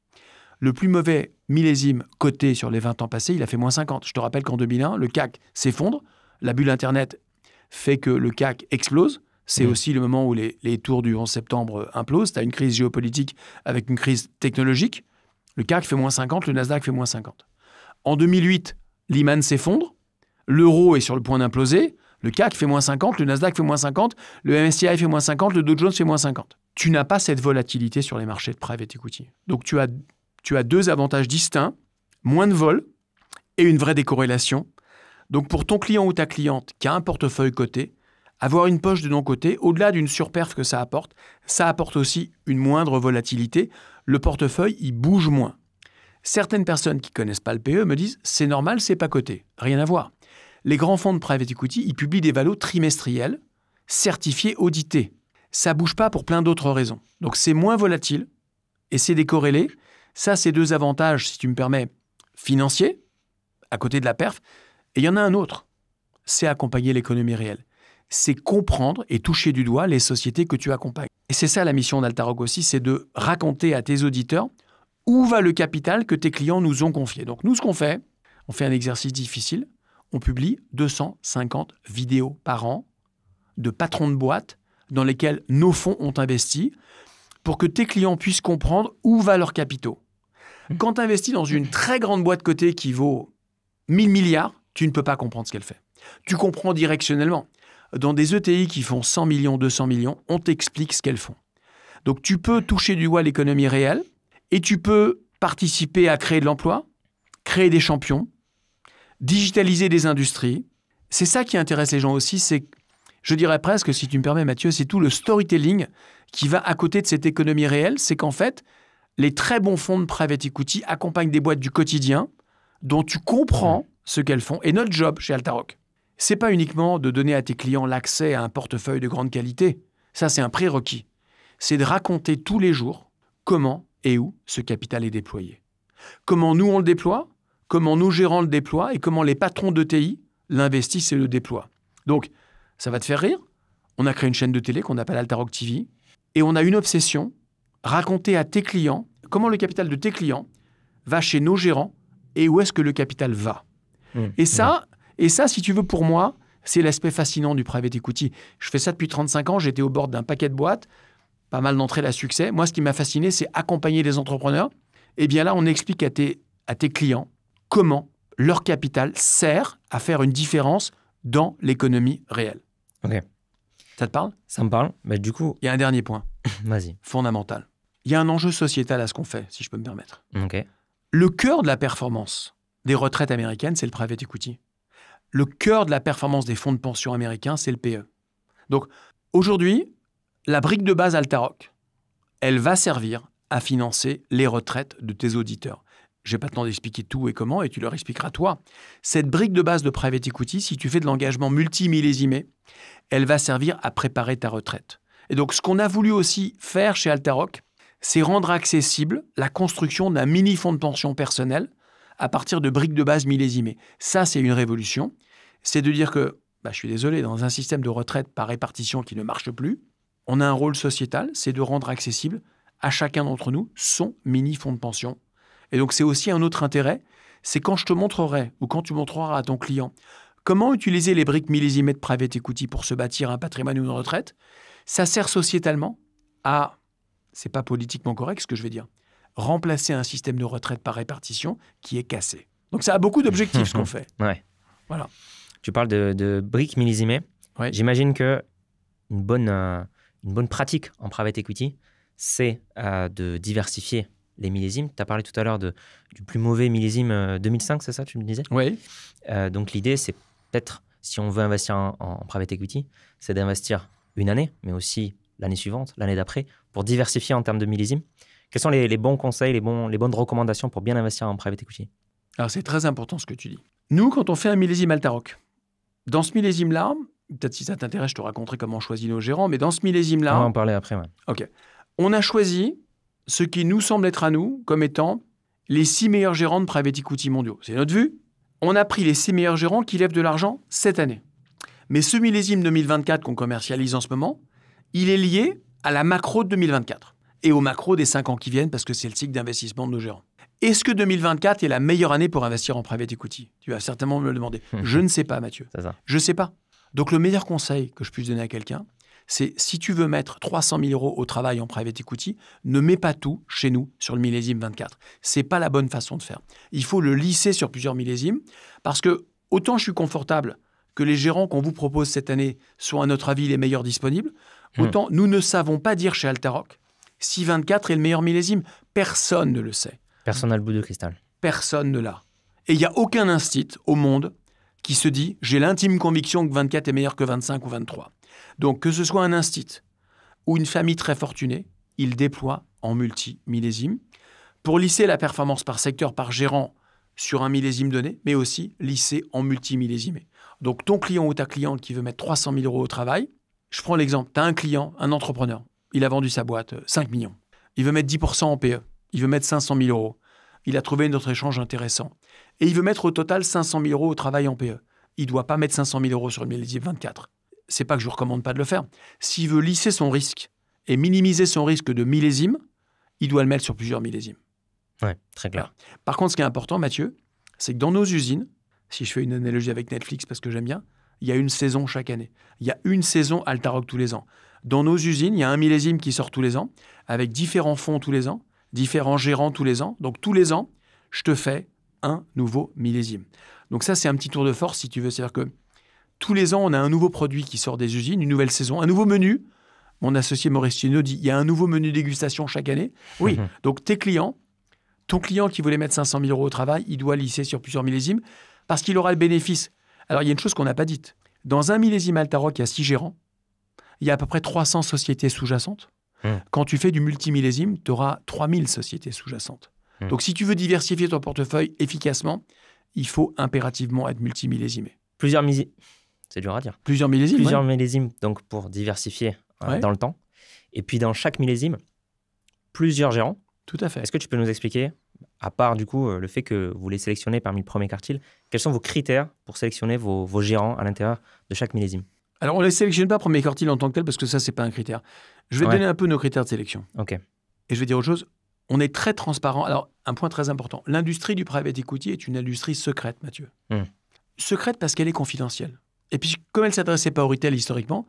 Le plus mauvais millésime coté sur les 20 ans passés, il a fait moins 50. Je te rappelle qu'en 2001, le CAC s'effondre. La bulle Internet fait que le CAC explose. C'est aussi le moment où les tours du 11 septembre implosent. Tu as une crise géopolitique avec une crise technologique. Le CAC fait moins 50, le Nasdaq fait moins 50. En 2008, Lehman s'effondre. L'euro est sur le point d'imploser. Le CAC fait moins 50, le Nasdaq fait moins 50, le MSCI fait moins 50, le Dow Jones fait moins 50. Tu n'as pas cette volatilité sur les marchés de private equity. Donc tu as deux avantages distincts, moins de vol et une vraie décorrélation. Donc pour ton client ou ta cliente qui a un portefeuille coté, avoir une poche de non-coté, au-delà d'une surperf que ça apporte aussi une moindre volatilité. Le portefeuille, il bouge moins. Certaines personnes qui ne connaissent pas le PE me disent « c'est normal, c'est pas coté ». Rien à voir. Les grands fonds de private equity, ils publient des valos trimestriels, certifiés, audités. Ça ne bouge pas pour plein d'autres raisons. Donc c'est moins volatile et c'est décorrélé. Ça, c'est deux avantages, si tu me permets, financiers, à côté de la perf. Et il y en a un autre, c'est accompagner l'économie réelle. C'est comprendre et toucher du doigt les sociétés que tu accompagnes. Et c'est ça la mission d'Altaroc aussi, c'est de raconter à tes auditeurs où va le capital que tes clients nous ont confié. Donc nous, ce qu'on fait, on fait un exercice difficile. On publie 250 vidéos par an de patrons de boîtes dans lesquels nos fonds ont investi pour que tes clients puissent comprendre où va leurs capitaux. Quand tu investis dans une très grande boîte cotée qui vaut 1000 milliards, tu ne peux pas comprendre ce qu'elle fait. Tu comprends directionnellement. Dans des ETI qui font 100 millions, 200 millions, on t'explique ce qu'elles font. Donc tu peux toucher du doigt l'économie réelle et tu peux participer à créer de l'emploi, créer des champions, digitaliser des industries. C'est ça qui intéresse les gens aussi, c'est, je dirais presque, si tu me permets Mathieu, c'est tout le storytelling qui va à côté de cette économie réelle. C'est qu'en fait, les très bons fonds de private equity accompagnent des boîtes du quotidien dont tu comprends ce qu'elles font. Et notre job chez Altaroc, c'est pas uniquement de donner à tes clients l'accès à un portefeuille de grande qualité. Ça, c'est un prérequis. C'est de raconter tous les jours comment et où ce capital est déployé. Comment nous, on le déploie, comment nos gérants le déploient et comment les patrons d'ETI l'investissent et le déploient. Donc, ça va te faire rire. On a créé une chaîne de télé qu'on appelle Altaroc TV et on a une obsession, raconter à tes clients comment le capital de tes clients va chez nos gérants et où est-ce que le capital va. Et ça, si tu veux, pour moi, c'est l'aspect fascinant du private equity. Je fais ça depuis 35 ans, j'étais au bord d'un paquet de boîtes, pas mal d'entrées à succès. Moi, ce qui m'a fasciné, c'est accompagner les entrepreneurs. Et bien là, on explique à tes clients comment leur capital sert à faire une différence dans l'économie réelle. Ok. Ça te parle? Ça me parle. Mais du coup... Il y a un dernier point. Vas-y. Fondamental. Il y a un enjeu sociétal à ce qu'on fait, si je peux me permettre. Ok. Le cœur de la performance des retraites américaines, c'est le private equity. Le cœur de la performance des fonds de pension américains, c'est le PE. Donc, aujourd'hui, la brique de base Altaroc, elle va servir à financer les retraites de tes auditeurs. Je n'ai pas le temps d'expliquer tout et comment, et tu leur expliqueras toi. Cette brique de base de private equity, si tu fais de l'engagement multimillésimé, elle va servir à préparer ta retraite. Et donc, ce qu'on a voulu aussi faire chez Altaroc, c'est rendre accessible la construction d'un mini-fonds de pension personnel à partir de briques de base millésimées. Ça, c'est une révolution. C'est de dire que, je suis désolé, dans un système de retraite par répartition qui ne marche plus, on a un rôle sociétal, c'est de rendre accessible à chacun d'entre nous son mini-fonds de pension. Et donc, c'est aussi un autre intérêt, c'est quand je te montrerai ou quand tu montreras à ton client comment utiliser les briques millésimées de private equity pour se bâtir un patrimoine ou une retraite, ça sert sociétalement à, c'est pas politiquement correct ce que je vais dire, remplacer un système de retraite par répartition qui est cassé. Donc, ça a beaucoup d'objectifs ce qu'on fait. Ouais. Voilà. Tu parles de briques millésimées. Ouais. J'imagine que une bonne pratique en private equity, c'est de diversifier les millésimes. Tu as parlé tout à l'heure du plus mauvais millésime 2005, c'est ça, tu me disais? Oui. Donc, l'idée, c'est peut-être, si on veut investir en private equity, c'est d'investir une année, mais aussi l'année suivante, l'année d'après, pour diversifier en termes de millésimes. Quels sont les bons conseils, les bonnes recommandations pour bien investir en private equity? Alors, c'est très important ce que tu dis. Nous, quand on fait un millésime Altaroc, dans ce millésime-là, peut-être si ça t'intéresse, je te raconterai comment on choisit nos gérants, mais dans ce millésime-là... On va en parler après, ouais. OK. On a choisi ce qui nous semble être à nous comme étant les 6 meilleurs gérants de private equity mondiaux. C'est notre vue. On a pris les 6 meilleurs gérants qui lèvent de l'argent cette année. Mais ce millésime 2024 qu'on commercialise en ce moment, il est lié à la macro de 2024 et au macro des 5 ans qui viennent parce que c'est le cycle d'investissement de nos gérants. Est-ce que 2024 est la meilleure année pour investir en private equity? Tu vas certainement me le demander. Je ne sais pas, Mathieu. C'est ça. Je ne sais pas. Donc, le meilleur conseil que je puisse donner à quelqu'un, c'est si tu veux mettre 300 000 euros au travail en private equity, ne mets pas tout chez nous sur le millésime 24. Ce n'est pas la bonne façon de faire. Il faut le lisser sur plusieurs millésimes parce que autant je suis confortable que les gérants qu'on vous propose cette année soient, à notre avis, les meilleurs disponibles, autant nous ne savons pas dire chez Altaroc si 24 est le meilleur millésime. Personne ne le sait. Personne n'a le bout de cristal. Personne ne l'a. Et il n'y a aucun instit au monde qui se dit « j'ai l'intime conviction que 24 est meilleur que 25 ou 23 ». Donc, que ce soit un instit ou une famille très fortunée, il déploie en multi-millésime pour lisser la performance par secteur, par gérant sur un millésime donné, mais aussi lisser en multi-millésimé. Donc, ton client ou ta cliente qui veut mettre 300 000 euros au travail, je prends l'exemple, tu as un client, un entrepreneur, il a vendu sa boîte 5 millions. Il veut mettre 10% en PE, il veut mettre 500 000 euros. Il a trouvé notre échange intéressant. Et il veut mettre au total 500 000 euros au travail en PE. Il ne doit pas mettre 500 000 euros sur le millésime 24. C'est pas que je ne vous recommande pas de le faire. S'il veut lisser son risque et minimiser son risque de millésime, il doit le mettre sur plusieurs millésimes. Oui, très clair. Voilà. Par contre, ce qui est important, Mathieu, c'est que dans nos usines, si je fais une analogie avec Netflix parce que j'aime bien, il y a une saison chaque année. Il y a une saison Altaroc tous les ans. Dans nos usines, il y a un millésime qui sort tous les ans, avec différents fonds tous les ans, différents gérants tous les ans. Donc, tous les ans, je te fais un nouveau millésime. Donc, ça, c'est un petit tour de force, si tu veux. C'est-à-dire que tous les ans, on a un nouveau produit qui sort des usines, une nouvelle saison, un nouveau menu. Mon associé Maurice Tino dit, il y a un nouveau menu dégustation chaque année. Oui, donc tes clients, ton client qui voulait mettre 500 000 euros au travail, il doit lisser sur plusieurs millésimes parce qu'il aura le bénéfice. Alors, il y a une chose qu'on n'a pas dite. Dans un millésime Altaroc, il y a 6 gérants. Il y a à peu près 300 sociétés sous-jacentes. Quand tu fais du multimillésime, tu auras 3000 sociétés sous-jacentes. Donc, si tu veux diversifier ton portefeuille efficacement, il faut impérativement être multimillésimé. Plusieurs millésimes. C'est dur à dire. Plusieurs millésimes. Plusieurs millésimes, donc pour diversifier dans le temps. Et puis, dans chaque millésime, plusieurs gérants. Tout à fait. Est-ce que tu peux nous expliquer, à part du coup le fait que vous les sélectionnez parmi le premier quartile, quels sont vos critères pour sélectionner vos gérants à l'intérieur de chaque millésime? Alors, on ne les sélectionne pas premier quartile en tant que tel parce que ça, ce n'est pas un critère. Je vais te donner un peu nos critères de sélection. OK. Et je vais dire autre chose. On est très transparent. Alors, un point très important. L'industrie du private equity est une industrie secrète, Mathieu. Secrète parce qu'elle est confidentielle. Et puis, comme elle ne s'adressait pas au retail historiquement,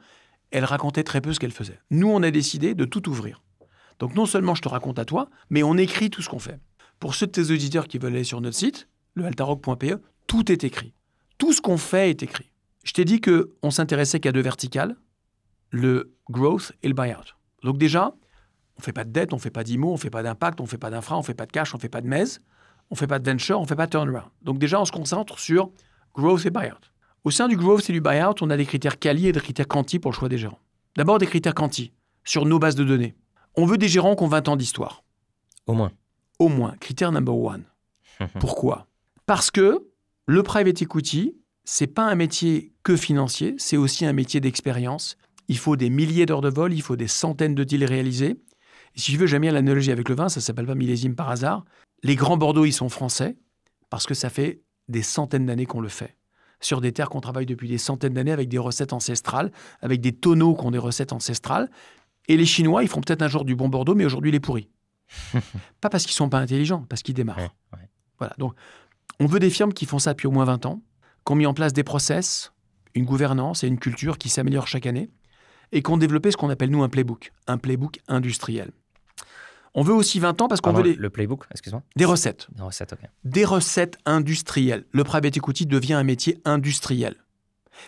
elle racontait très peu ce qu'elle faisait. Nous, on a décidé de tout ouvrir. Donc, non seulement je te raconte à toi, mais on écrit tout ce qu'on fait. Pour ceux de tes auditeurs qui veulent aller sur notre site, le altaroc.pe, tout est écrit. Tout ce qu'on fait est écrit. Je t'ai dit qu'on s'intéressait qu'à 2 verticales, le growth et le buyout. Donc déjà, on ne fait pas de dette, on ne fait pas d'IMO, on ne fait pas d'impact, on ne fait pas d'infra, on ne fait pas de cash, on ne fait pas de mezz, on ne fait pas de venture, on ne fait pas de turnaround. Donc déjà, on se concentre sur growth et buyout. Au sein du growth et du buyout, on a des critères quali et des critères quanti pour le choix des gérants. D'abord, des critères quanti sur nos bases de données. On veut des gérants qui ont 20 ans d'histoire. Au moins. Au moins. Critère number one. Pourquoi? Parce que le private equity, c'est pas un métier que financier, c'est aussi un métier d'expérience. Il faut des milliers d'heures de vol, il faut des centaines de deals réalisés. Et si je veux, j'aime bien l'analogie avec le vin, ça ne s'appelle pas millésime par hasard. Les grands Bordeaux, ils sont français parce que ça fait des centaines d'années qu'on le fait. Sur des terres qu'on travaille depuis des centaines d'années avec des recettes ancestrales, avec des tonneaux qui ont des recettes ancestrales. Et les Chinois, ils font peut-être un jour du bon Bordeaux, mais aujourd'hui, il est pourri. Pas parce qu'ils ne sont pas intelligents, parce qu'ils démarrent. Voilà. Donc, on veut des firmes qui font ça depuis au moins 20 ans, qui ont mis en place des process, une gouvernance et une culture qui s'améliorent chaque année et qui ont développé ce qu'on appelle, nous, un playbook industriel. On veut aussi 20 ans parce qu'on veut le playbook, excuse-moi. Des recettes. Des recettes, OK. Des recettes industrielles. Le private equity devient un métier industriel.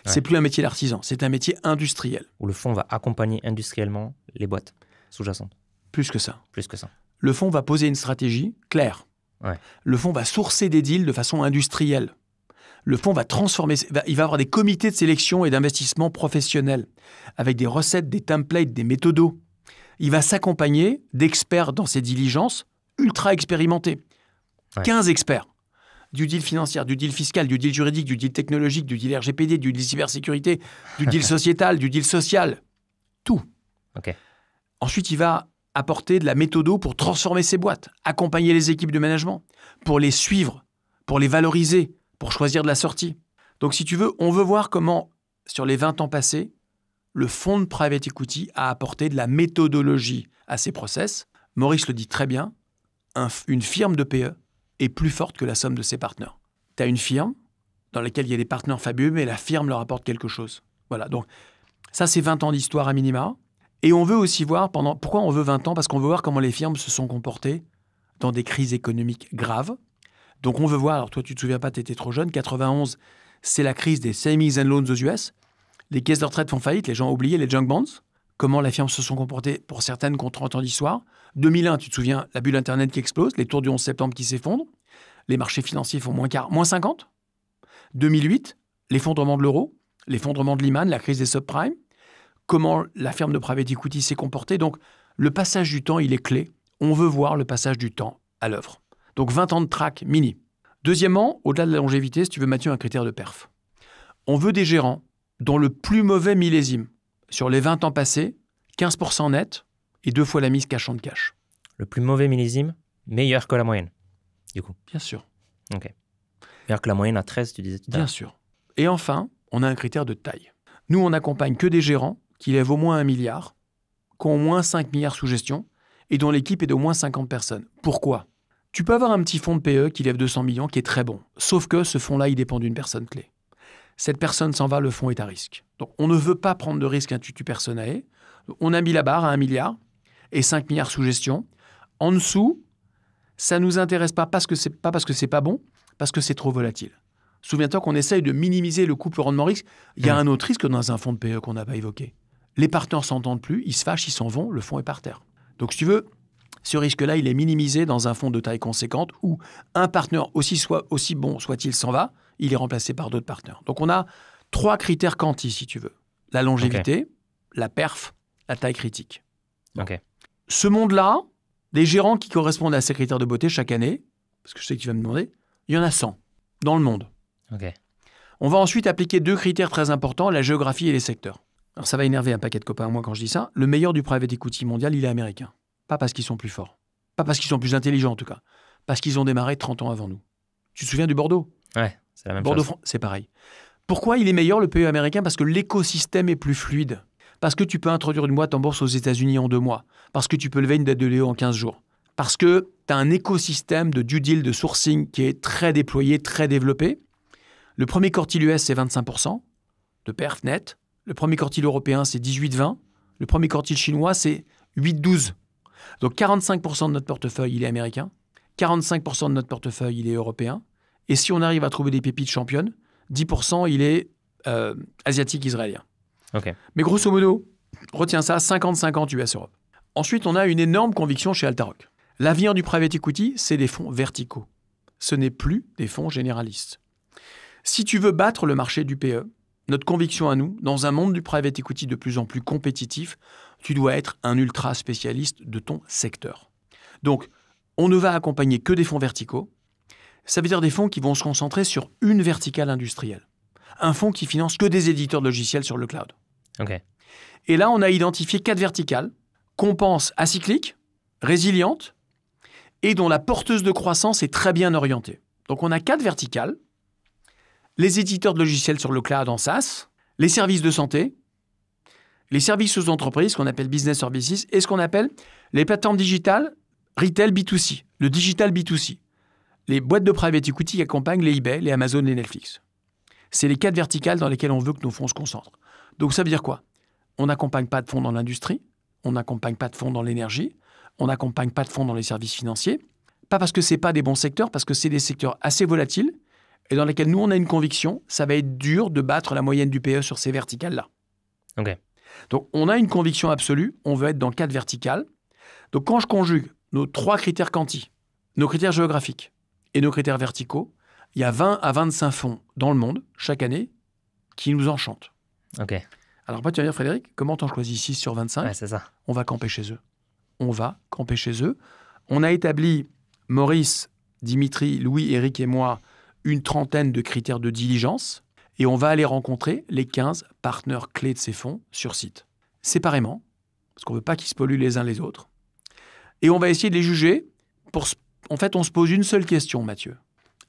C'est plus un métier d'artisan, c'est un métier industriel. Où le fonds va accompagner industriellement les boîtes sous-jacentes. Plus que ça. Plus que ça. Le fonds va poser une stratégie claire. Le fonds va sourcer des deals de façon industrielle. Le fonds va transformer, il va avoir des comités de sélection et d'investissement professionnels avec des recettes, des templates, des méthodos. Il va s'accompagner d'experts dans ses diligences ultra expérimentés. 15 experts. Du deal financier, du deal fiscal, du deal juridique, du deal technologique, du deal RGPD, du deal cybersécurité, du deal sociétal, du deal social. Tout. OK. Ensuite, il va apporter de la méthodo pour transformer ces boîtes, accompagner les équipes de management, pour les suivre, pour les valoriser, pour choisir de la sortie. Donc, si tu veux, on veut voir comment, sur les 20 ans passés, le fonds de private equity a apporté de la méthodologie à ses process. Maurice le dit très bien, une firme de PE est plus forte que la somme de ses partenaires. Tu as une firme dans laquelle il y a des partenaires fabuleux, mais la firme leur apporte quelque chose. Voilà, donc ça, c'est 20 ans d'histoire à minima. Et on veut aussi voir, pourquoi on veut 20 ans? Parce qu'on veut voir comment les firmes se sont comportées dans des crises économiques graves. Donc on veut voir, alors toi tu ne te souviens pas, tu étais trop jeune, 91, c'est la crise des savings and loans aux US. Les caisses de retraite font faillite, les gens ont oublié les junk bonds, comment les firmes se sont comportées pour certaines contre 30 ans d'histoire. 2001, tu te souviens, la bulle Internet qui explose, les tours du 11 septembre qui s'effondrent, les marchés financiers font moins 50. 2008, l'effondrement de l'euro, l'effondrement de Lehman, la crise des subprimes, comment la firme de private equity s'est comportée. Donc, le passage du temps, il est clé. On veut voir le passage du temps à l'œuvre. Donc, 20 ans de track mini. Deuxièmement, au-delà de la longévité, si tu veux, Mathieu, un critère de perf. On veut des gérants dont le plus mauvais millésime, sur les 20 ans passés, 15% net et 2 fois la mise cash on cash. Le plus mauvais millésime, meilleur que la moyenne, du coup. Bien sûr. OK. Meilleur que la moyenne à 13, tu disais tout à l'heure. Bien sûr. Et enfin, on a un critère de taille. Nous, on n'accompagne que des gérants qui lèvent au moins 1 milliard, qui ont au moins 5 milliards sous gestion et dont l'équipe est d'au moins 50 personnes. Pourquoi? Tu peux avoir un petit fonds de PE qui lève 200 millions, qui est très bon. Sauf que ce fonds-là, il dépend d'une personne clé. Cette personne s'en va, le fonds est à risque. Donc, on ne veut pas prendre de risque un tutu personae. On a mis la barre à 1 milliard et 5 milliards sous gestion. En dessous, ça ne nous intéresse pas parce que c'est pas bon, parce que c'est trop volatile. Souviens-toi qu'on essaye de minimiser le couple rendement-risque. Il y a un autre risque dans un fonds de PE qu'on n'a pas évoqué. Les partenaires ne s'entendent plus, ils se fâchent, ils s'en vont, le fonds est par terre. Donc, si tu veux, ce risque-là, il est minimisé dans un fonds de taille conséquente où un partenaire, aussi bon soit-il, s'en va, il est remplacé par d'autres partenaires. Donc, on a 3 critères quanti, si tu veux. La longévité, la perf, la taille critique. OK. Ce monde-là, des gérants qui correspondent à ces critères de beauté chaque année, parce que je sais que tu vas me demander, il y en a 100 dans le monde. OK. On va ensuite appliquer 2 critères très importants, la géographie et les secteurs. Alors, ça va énerver un paquet de copains à moi quand je dis ça. Le meilleur du private equity mondial, il est américain. Pas parce qu'ils sont plus forts. Pas parce qu'ils sont plus intelligents, en tout cas. Parce qu'ils ont démarré 30 ans avant nous. Tu te souviens du Bordeaux? Ouais, c'est la même Bordeaux, chose. c'est pareil. Pourquoi il est meilleur, le PE américain? Parce que l'écosystème est plus fluide. Parce que tu peux introduire une boîte en bourse aux États-Unis en 2 mois. Parce que tu peux lever une dette de Léo en 15 jours. Parce que tu as un écosystème de due deal, de sourcing qui est très déployé, très développé. Le premier quartile US, c'est 25% de perf net. Le premier quartile européen, c'est 18-20. Le premier quartile chinois, c'est 8-12. Donc 45% de notre portefeuille, il est américain. 45% de notre portefeuille, il est européen. Et si on arrive à trouver des pépites championnes, 10%, il est asiatique-israélien. OK. Mais grosso modo, retiens ça, 50-50 US-Europe. Ensuite, on a une énorme conviction chez Altaroc. L'avenir du private equity, c'est des fonds verticaux. Ce n'est plus des fonds généralistes. Si tu veux battre le marché du PE, notre conviction à nous, dans un monde du private equity de plus en plus compétitif, tu dois être un ultra spécialiste de ton secteur. Donc, on ne va accompagner que des fonds verticaux. Ça veut dire des fonds qui vont se concentrer sur une verticale industrielle. Un fonds qui finance que des éditeurs de logiciels sur le cloud. OK. Et là, on a identifié 4 verticales qu'on pense acycliques, résilientes et dont la porteuse de croissance est très bien orientée. Donc, on a 4 verticales. Les éditeurs de logiciels sur le cloud en SaaS, les services de santé, les services aux entreprises, ce qu'on appelle business services, et ce qu'on appelle les plateformes digitales, retail B2C, le digital B2C. Les boîtes de private equity qui accompagnent les eBay, les Amazon, les Netflix. C'est les 4 verticales dans lesquelles on veut que nos fonds se concentrent. Donc ça veut dire quoi? On n'accompagne pas de fonds dans l'industrie, on n'accompagne pas de fonds dans l'énergie, on n'accompagne pas de fonds dans les services financiers. Pas parce que ce n'est pas des bons secteurs, parce que c'est des secteurs assez volatiles, et dans lesquels nous, on a une conviction, ça va être dur de battre la moyenne du PE sur ces verticales-là. OK. Donc, on a une conviction absolue, on veut être dans 4 verticales. Donc, quand je conjugue nos 3 critères quanti, nos critères géographiques et nos critères verticaux, il y a 20 à 25 fonds dans le monde, chaque année, qui nous enchantent. OK. Alors, tu vas dire, Frédéric, comment t'en choisis 6 sur 25? Ouais, c'est ça. On va camper chez eux. On va camper chez eux. On a établi, Maurice, Dimitri, Louis, Eric et moi, une trentaine de critères de diligence et on va aller rencontrer les 15 partenaires clés de ces fonds sur site. Séparément, parce qu'on ne veut pas qu'ils se polluent les uns les autres. Et on va essayer de les juger. En fait, on se pose une seule question, Mathieu.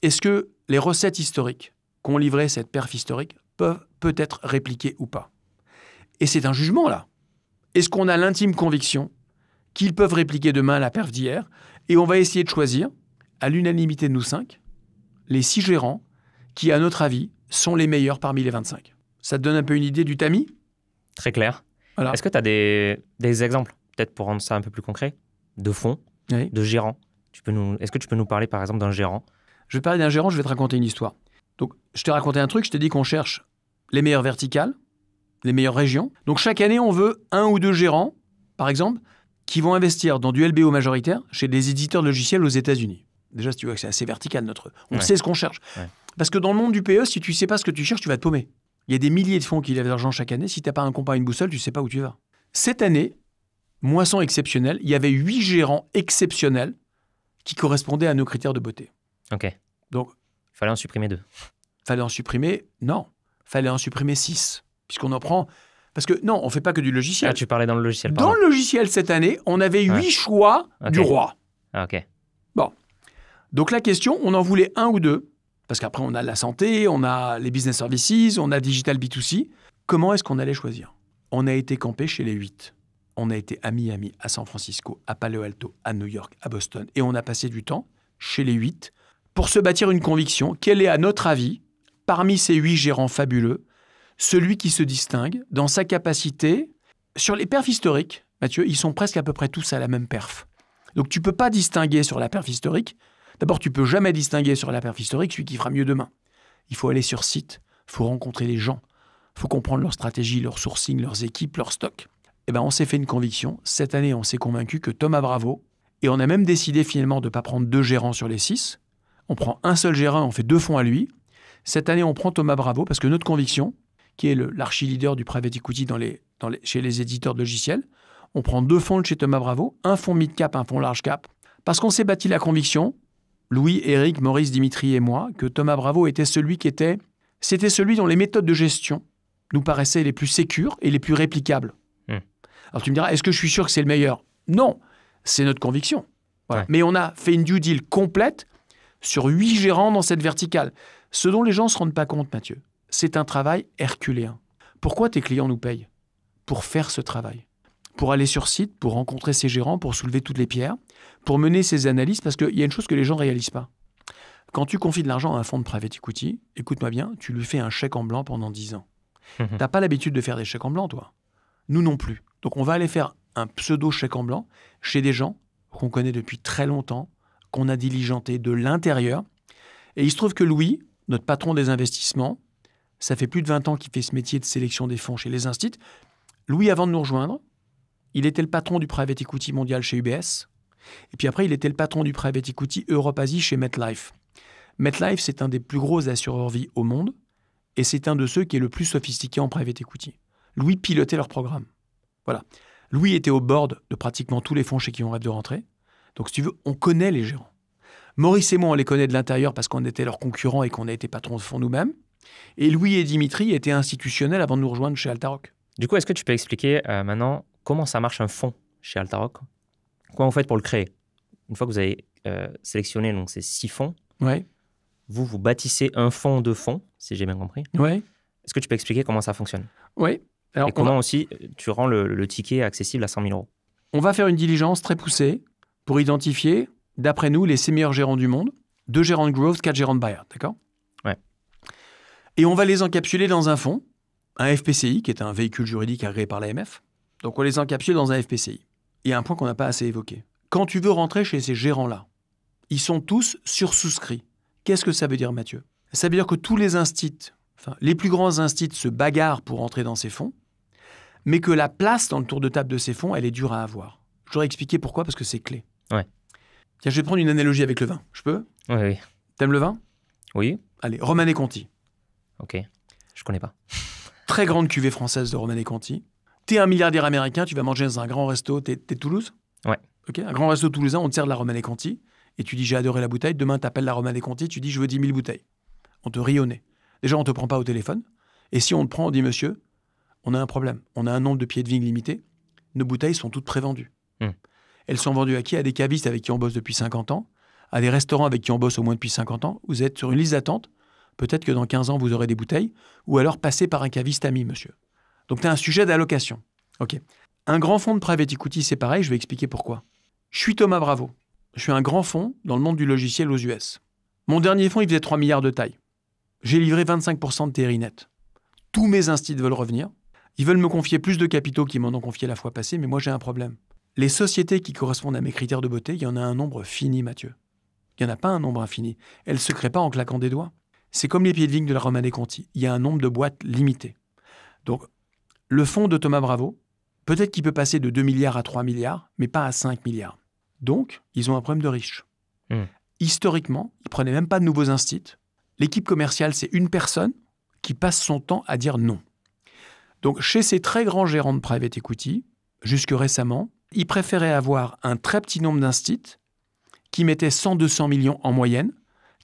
Est-ce que les recettes historiques qu'ont livrées cette perf historique peuvent peut-être répliquées ou pas? Et c'est un jugement, là. Est-ce qu'on a l'intime conviction qu'ils peuvent répliquer demain la perf d'hier? Et on va essayer de choisir, à l'unanimité de nous 5, les 6 gérants qui, à notre avis, sont les meilleurs parmi les 25. Ça te donne un peu une idée du tamis? Très clair. Voilà. Est-ce que tu as des exemples, peut-être pour rendre ça un peu plus concret, de fonds, Oui. de gérants? Est-ce que tu peux nous parler, par exemple, d'un gérant? Je vais te parler d'un gérant, je vais te raconter une histoire. Donc, je t'ai raconté un truc, je t'ai dit qu'on cherche les meilleures verticales, les meilleures régions. Donc, chaque année, on veut 1 ou 2 gérants, par exemple, qui vont investir dans du LBO majoritaire chez des éditeurs de logiciels aux États-Unis. Déjà, si tu vois que c'est assez vertical, on sait ce qu'on cherche. Ouais. Parce que dans le monde du PE, si tu ne sais pas ce que tu cherches, tu vas te paumer. Il y a des milliers de fonds qui lèvent de l'argent chaque année. Si tu n'as pas un compas et une boussole, tu ne sais pas où tu vas. Cette année, moisson exceptionnelle, il y avait 8 gérants exceptionnels qui correspondaient à nos critères de beauté. OK. Donc, il fallait en supprimer 2. Fallait en supprimer 6. Puisqu'on en prend... Parce que non, on ne fait pas que du logiciel. Ah, tu parlais dans le logiciel, pardon. Dans le logiciel, cette année, on avait 8 choix du roi. Ah, OK. Bon. Donc la question, on en voulait 1 ou 2. Parce qu'après, on a la santé, on a les business services, on a digital B2C. Comment est-ce qu'on allait choisir? On a été campé chez les 8. On a été à Miami, à San Francisco, à Palo Alto, à New York, à Boston. Et on a passé du temps chez les 8 pour se bâtir une conviction. Quel est, à notre avis, parmi ces 8 gérants fabuleux, celui qui se distingue dans sa capacité... Sur les perfs historiques, Mathieu, ils sont presque à peu près tous à la même perf. Donc tu ne peux pas distinguer sur la perf historique. D'abord, tu ne peux jamais distinguer sur la perf historique celui qui fera mieux demain. Il faut aller sur site, il faut rencontrer les gens, il faut comprendre leur stratégie, leur sourcing, leurs équipes, leur stock. Eh ben, on s'est fait une conviction. Cette année, on s'est convaincu que Thomas Bravo, et on a même décidé finalement de ne pas prendre 2 gérants sur les 6. On prend un seul gérant, on fait 2 fonds à lui. Cette année, on prend Thomas Bravo parce que notre conviction, qui est l'archi-leader du private equity chez les éditeurs de logiciels, on prend 2 fonds de chez Thomas Bravo, un fonds mid-cap, un fonds large-cap, parce qu'on s'est bâti la conviction, Louis, Eric, Maurice, Dimitri et moi, que Thomas Bravo était celui dont les méthodes de gestion nous paraissaient les plus sécures et les plus réplicables. Alors tu me diras, est-ce que je suis sûr que c'est le meilleur? Non, c'est notre conviction. Voilà. Ouais. Mais on a fait une due deal complète sur 8 gérants dans cette verticale. Ce dont les gens ne se rendent pas compte, Mathieu, c'est un travail herculéen. Pourquoi tes clients nous payent? Pour faire ce travail. Pour aller sur site, pour rencontrer ces gérants, pour soulever toutes les pierres, pour mener ces analyses, parce qu'il y a une chose que les gens ne réalisent pas. Quand tu confies de l'argent à un fonds de private equity, écoute-moi bien, tu lui fais un chèque en blanc pendant 10 ans. Tu n'as pas l'habitude de faire des chèques en blanc, toi. Nous non plus. Donc on va aller faire un pseudo chèque en blanc chez des gens qu'on connaît depuis très longtemps, qu'on a diligenté de l'intérieur. Et il se trouve que Louis, notre patron des investissements, ça fait plus de 20 ans qu'il fait ce métier de sélection des fonds chez les instituts. Louis, avant de nous rejoindre, il était le patron du private equity mondial chez UBS. Et puis après, il était le patron du private equity Europe-Asie chez MetLife. MetLife, c'est un des plus gros assureurs vie au monde et c'est un de ceux qui est le plus sophistiqué en private equity. Louis pilotait leur programme. Voilà. Louis était au board de pratiquement tous les fonds chez qui on rêve de rentrer. Donc, si tu veux, on connaît les gérants. Maurice et moi, on les connaît de l'intérieur parce qu'on était leurs concurrents et qu'on a été patron de fonds nous-mêmes. Et Louis et Dimitri étaient institutionnels avant de nous rejoindre chez Altaroc. Du coup, est-ce que tu peux expliquer maintenant comment ça marche un fonds chez Altaroc? Comment vous faites pour le créer? Une fois que vous avez sélectionné donc, ces 6 fonds, ouais. vous bâtissez un fonds de fonds, si j'ai bien compris. Ouais. Est-ce que tu peux expliquer comment ça fonctionne? Oui. Et comment aussi tu rends le ticket accessible à 100 000 euros? On va faire une diligence très poussée pour identifier, d'après nous, les 6 meilleurs gérants du monde, 2 gérants de growth, 4 gérants de buyout, d'accord? Ouais. Et on va les encapsuler dans un fonds, un FPCI, qui est un véhicule juridique agréé par l'AMF. Donc on les encapsule dans un FPCI. Il y a un point qu'on n'a pas assez évoqué. Quand tu veux rentrer chez ces gérants-là, ils sont tous sursouscrits. Qu'est-ce que ça veut dire, Mathieu? Ça veut dire que tous les instituts, les plus grands instituts se bagarrent pour entrer dans ces fonds, mais que la place dans le tour de table de ces fonds, elle est dure à avoir. Je voudrais expliquer pourquoi, parce que c'est clé. Ouais. Tiens, je vais te prendre une analogie avec le vin. Je peux? Oui. T'aimes le vin? Oui. Allez, Romanée Conti. Ok, je connais pas. Très grande cuvée française de Romanée Conti. T'es un milliardaire américain, tu vas manger dans un grand resto. T'es de Toulouse? Ouais. Ok, un grand resto toulousain, on te sert de la Romanée Conti. Et tu dis, j'ai adoré la bouteille. Demain, t'appelles la Romanée Conti, tu dis, je veux 10 000 bouteilles. On te rit au nez. Déjà, on ne te prend pas au téléphone. Et si on te prend, on dit, monsieur, on a un problème. On a un nombre de pieds de vigne limité. Nos bouteilles sont toutes prévendues. Elles sont vendues à qui? À des cavistes avec qui on bosse depuis 50 ans, à des restaurants avec qui on bosse au moins depuis 50 ans. Vous êtes sur une liste d'attente. Peut-être que dans 15 ans, vous aurez des bouteilles. Ou alors passez par un caviste ami, monsieur. Donc, tu as un sujet d'allocation. OK. Un grand fonds de private equity, c'est pareil. Je vais expliquer pourquoi. Je suis Thomas Bravo. Je suis un grand fonds dans le monde du logiciel aux US. Mon dernier fonds, il faisait 3 milliards de taille. J'ai livré 25% de TRI net. Tous mes instits veulent revenir. Ils veulent me confier plus de capitaux qu'ils m'en ont confié la fois passée, mais moi, j'ai un problème. Les sociétés qui correspondent à mes critères de beauté, il y en a un nombre fini, Mathieu. Il n'y en a pas un nombre infini. Elles ne se créent pas en claquant des doigts. C'est comme les pieds de vigne de la Romanée Conti. Il y a un nombre de boîtes limité. Donc, le fonds de Thomas Bravo, peut-être qu'il peut passer de 2 milliards à 3 milliards, mais pas à 5 milliards. Donc, ils ont un problème de riches. Historiquement, ils ne prenaient même pas de nouveaux instits. L'équipe commerciale, c'est une personne qui passe son temps à dire non. Donc, chez ces très grands gérants de private equity, jusque récemment, ils préféraient avoir un très petit nombre d'instits qui mettaient 100-200 millions en moyenne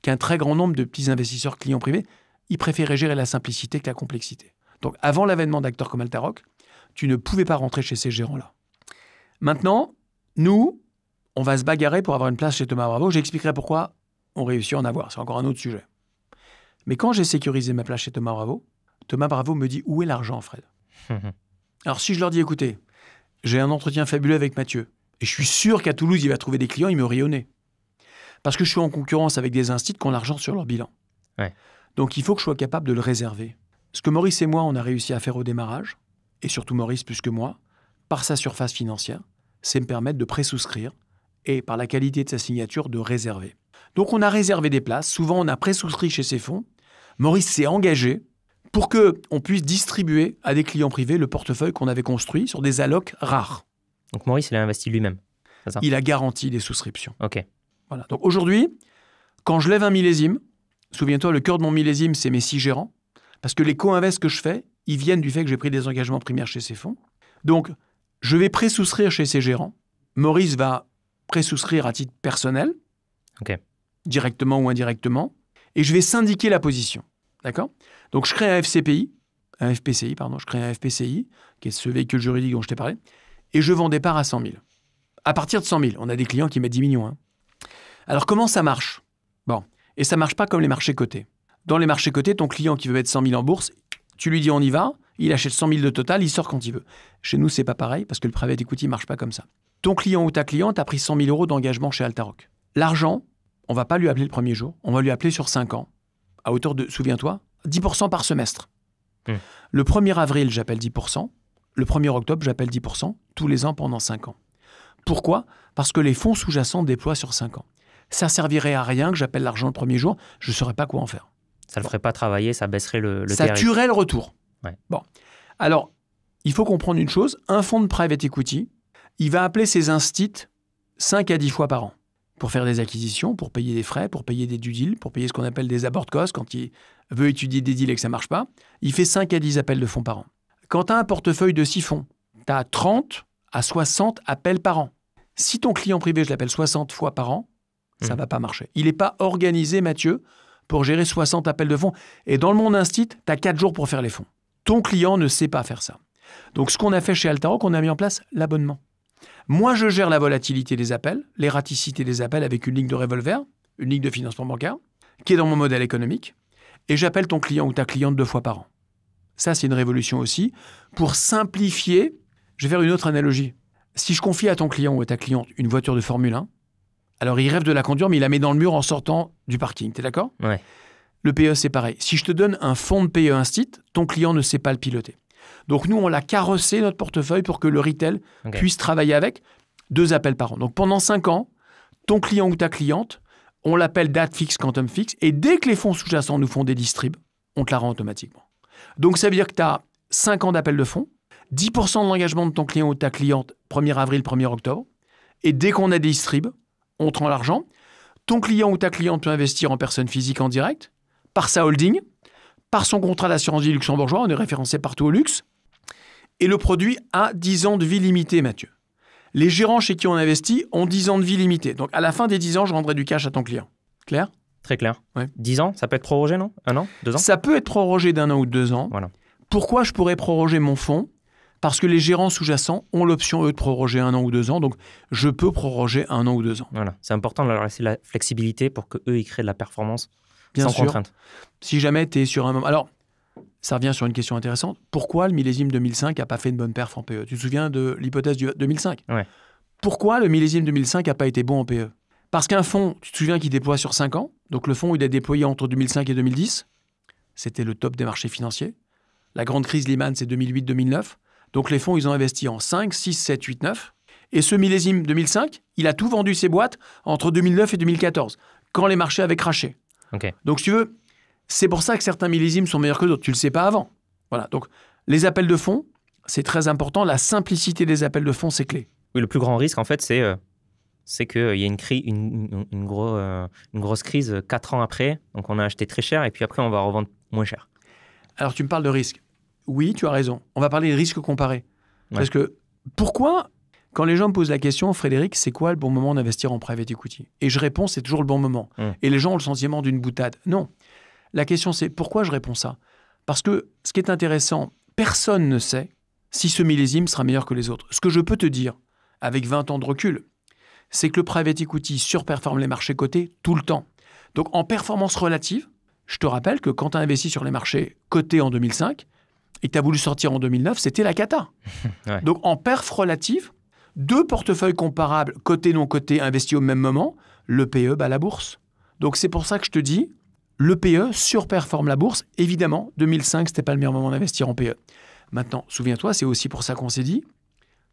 qu'un très grand nombre de petits investisseurs clients privés. Ils préféraient gérer la simplicité que la complexité. Donc, avant l'avènement d'acteurs comme Altaroc, tu ne pouvais pas rentrer chez ces gérants-là. Maintenant, nous, on va se bagarrer pour avoir une place chez Thomas Bravo. J'expliquerai pourquoi on réussit à en avoir. C'est encore un autre sujet. Mais quand j'ai sécurisé ma place chez Thomas Bravo me dit « Où est l'argent, Fred ?» Alors, si je leur dis « Écoutez, j'ai un entretien fabuleux avec Mathieu, et je suis sûr qu'à Toulouse, il va trouver des clients, il me rit au nez. Parce que je suis en concurrence avec des instituts qui ont l'argent sur leur bilan. Ouais. Donc, il faut que je sois capable de le réserver. Ce que Maurice et moi, on a réussi à faire au démarrage, et surtout Maurice plus que moi, par sa surface financière, c'est me permettre de présouscrire et par la qualité de sa signature, de réserver. Donc, on a réservé des places. Souvent, on a présouscrit chez ces fonds. Maurice s'est engagé pour qu'on puisse distribuer à des clients privés le portefeuille qu'on avait construit sur des allocs rares. Donc, Maurice, il a investi lui-même, c'est ça? Il a garanti des souscriptions. OK. Voilà. Donc, aujourd'hui, quand je lève un millésime, souviens-toi, le cœur de mon millésime, c'est mes 6 gérants. Parce que les co-invests que je fais, ils viennent du fait que j'ai pris des engagements primaires chez ces fonds. Donc, je vais présouscrire chez ces gérants. Maurice va présouscrire à titre personnel, OK, directement ou indirectement, et je vais syndiquer la position. D'accord? Donc, je crée un FPCI, je crée un FPCI, qui est ce véhicule juridique dont je t'ai parlé, et je vends des parts à 100 000. À partir de 100 000, on a des clients qui mettent 10 millions. Hein. Alors, comment ça marche? Bon, et ça ne marche pas comme les marchés cotés. Dans les marchés cotés, ton client qui veut mettre 100 000 en bourse, tu lui dis on y va, il achète 100 000 de total, il sort quand il veut. Chez nous, c'est pas pareil, parce que le private equity ne marche pas comme ça. Ton client ou ta cliente a pris 100 000 euros d'engagement chez Altaroc. L'argent, on ne va pas lui appeler le premier jour, on va lui appeler sur 5 ans, à hauteur de, souviens-toi, 10% par semestre. Le 1er avril, j'appelle 10%. Le 1er octobre, j'appelle 10%, tous les ans pendant 5 ans. Pourquoi? Parce que les fonds sous-jacents déploient sur 5 ans. Ça servirait à rien que j'appelle l'argent le premier jour, je ne saurais pas quoi en faire. Ça ne le ferait pas travailler, ça baisserait le ça TRI. tuerait le retour. Ouais. Bon. Alors, il faut comprendre une chose, un fonds de private equity, il va appeler ses instits 5 à 10 fois par an pour faire des acquisitions, pour payer des frais, pour payer des due deals, pour payer ce qu'on appelle des abort costs quand il veut étudier des deals et que ça ne marche pas. Il fait 5 à 10 appels de fonds par an. Quand tu as un portefeuille de 6 fonds, tu as 30 à 60 appels par an. Si ton client privé, je l'appelle 60 fois par an, ça ne va pas marcher. Il n'est pas organisé, Mathieu, pour gérer 60 appels de fonds. Et dans le monde instit, tu as 4 jours pour faire les fonds. Ton client ne sait pas faire ça. Donc, ce qu'on a fait chez Altaroc, on a mis en place l'abonnement. Moi, je gère la volatilité des appels, l'ératicité des appels avec une ligne de revolver, une ligne de financement bancaire, qui est dans mon modèle économique, et j'appelle ton client ou ta cliente 2 fois par an. Ça, c'est une révolution aussi. Pour simplifier, je vais faire une autre analogie. Si je confie à ton client ou à ta cliente une voiture de Formule 1, alors il rêve de la conduire, mais il la met dans le mur en sortant du parking. T'es d'accord? Ouais. Le PE, c'est pareil. Si je te donne un fonds de PE instit, ton client ne sait pas le piloter. Donc nous, on l'a carrossé, notre portefeuille, pour que le retail puisse travailler avec 2 appels par an. Donc pendant 5 ans, ton client ou ta cliente, on l'appelle date fixe, quantum fixe, et dès que les fonds sous-jacents nous font des distribs, on te la rend automatiquement. Donc ça veut dire que tu as 5 ans d'appel de fonds, 10% de l'engagement de ton client ou de ta cliente, 1er avril, 1er octobre, et dès qu'on a des distribs, on te rend l'argent. Ton client ou ta cliente peut investir en personne physique en direct, par sa holding, par son contrat d'assurance vie luxembourgeois, on est référencé partout au luxe, et le produit a 10 ans de vie limitée, Mathieu. Les gérants chez qui on investit ont 10 ans de vie limitée. Donc, à la fin des 10 ans, je rendrai du cash à ton client. Clair? Très clair. Ouais. 10 ans, ça peut être prorogé, non? 1 an? 2 ans? Ça peut être prorogé d'1 an ou de 2 ans. Voilà. Pourquoi je pourrais proroger mon fonds Parce que les gérants sous-jacents ont l'option, eux, de proroger 1 an ou 2 ans. Donc, je peux proroger 1 an ou 2 ans. Voilà. C'est important de leur laisser la flexibilité pour qu'eux, ils créent de la performance Bien sans sûr. contrainte. Si jamais tu es sur un moment... Alors, ça revient sur une question intéressante. Pourquoi le millésime 2005 n'a pas fait une bonne perf en PE? Tu te souviens de l'hypothèse du 2005? Ouais. Pourquoi le millésime 2005 n'a pas été bon en PE? Parce qu'un fonds, tu te souviens qu'il déploie sur 5 ans. Donc, le fonds, il a déployé entre 2005 et 2010. C'était le top des marchés financiers. La grande crise Lehman, c'est 2008-2009. Donc, les fonds, ils ont investi en 5, 6, 7, 8, 9. Et ce millésime 2005, il a tout vendu ses boîtes entre 2009 et 2014, quand les marchés avaient craché. Ok. Donc, si tu veux, c'est pour ça que certains millésimes sont meilleurs que d'autres. Tu ne le sais pas avant. Voilà. Donc, les appels de fonds, c'est très important. La simplicité des appels de fonds, c'est clé. Oui, le plus grand risque, en fait, c'est qu'il y a une grosse crise 4 ans après. Donc, on a acheté très cher et puis après, on va revendre moins cher. Alors, tu me parles de risque. Oui, tu as raison. On va parler de risques comparés. Ouais. Parce que pourquoi, quand les gens me posent la question, Frédéric, c'est quoi le bon moment d'investir en private equity? Et je réponds, c'est toujours le bon moment. Et les gens ont le sentiment d'une boutade. Non. La question, c'est pourquoi je réponds ça? Parce que ce qui est intéressant, personne ne sait si ce millésime sera meilleur que les autres. Ce que je peux te dire, avec 20 ans de recul, c'est que le private equity surperforme les marchés cotés tout le temps. Donc, en performance relative, je te rappelle que quand tu as investi sur les marchés cotés en 2005 et que tu as voulu sortir en 2009, c'était la cata. Ouais. Donc, en perf relative, 2 portefeuilles comparables, cotés, non cotés, investis au même moment, le PE bat la bourse. Donc, c'est pour ça que je te dis, le PE surperforme la bourse. Évidemment, 2005, ce n'était pas le meilleur moment d'investir en PE. Maintenant, souviens-toi, c'est aussi pour ça qu'on s'est dit,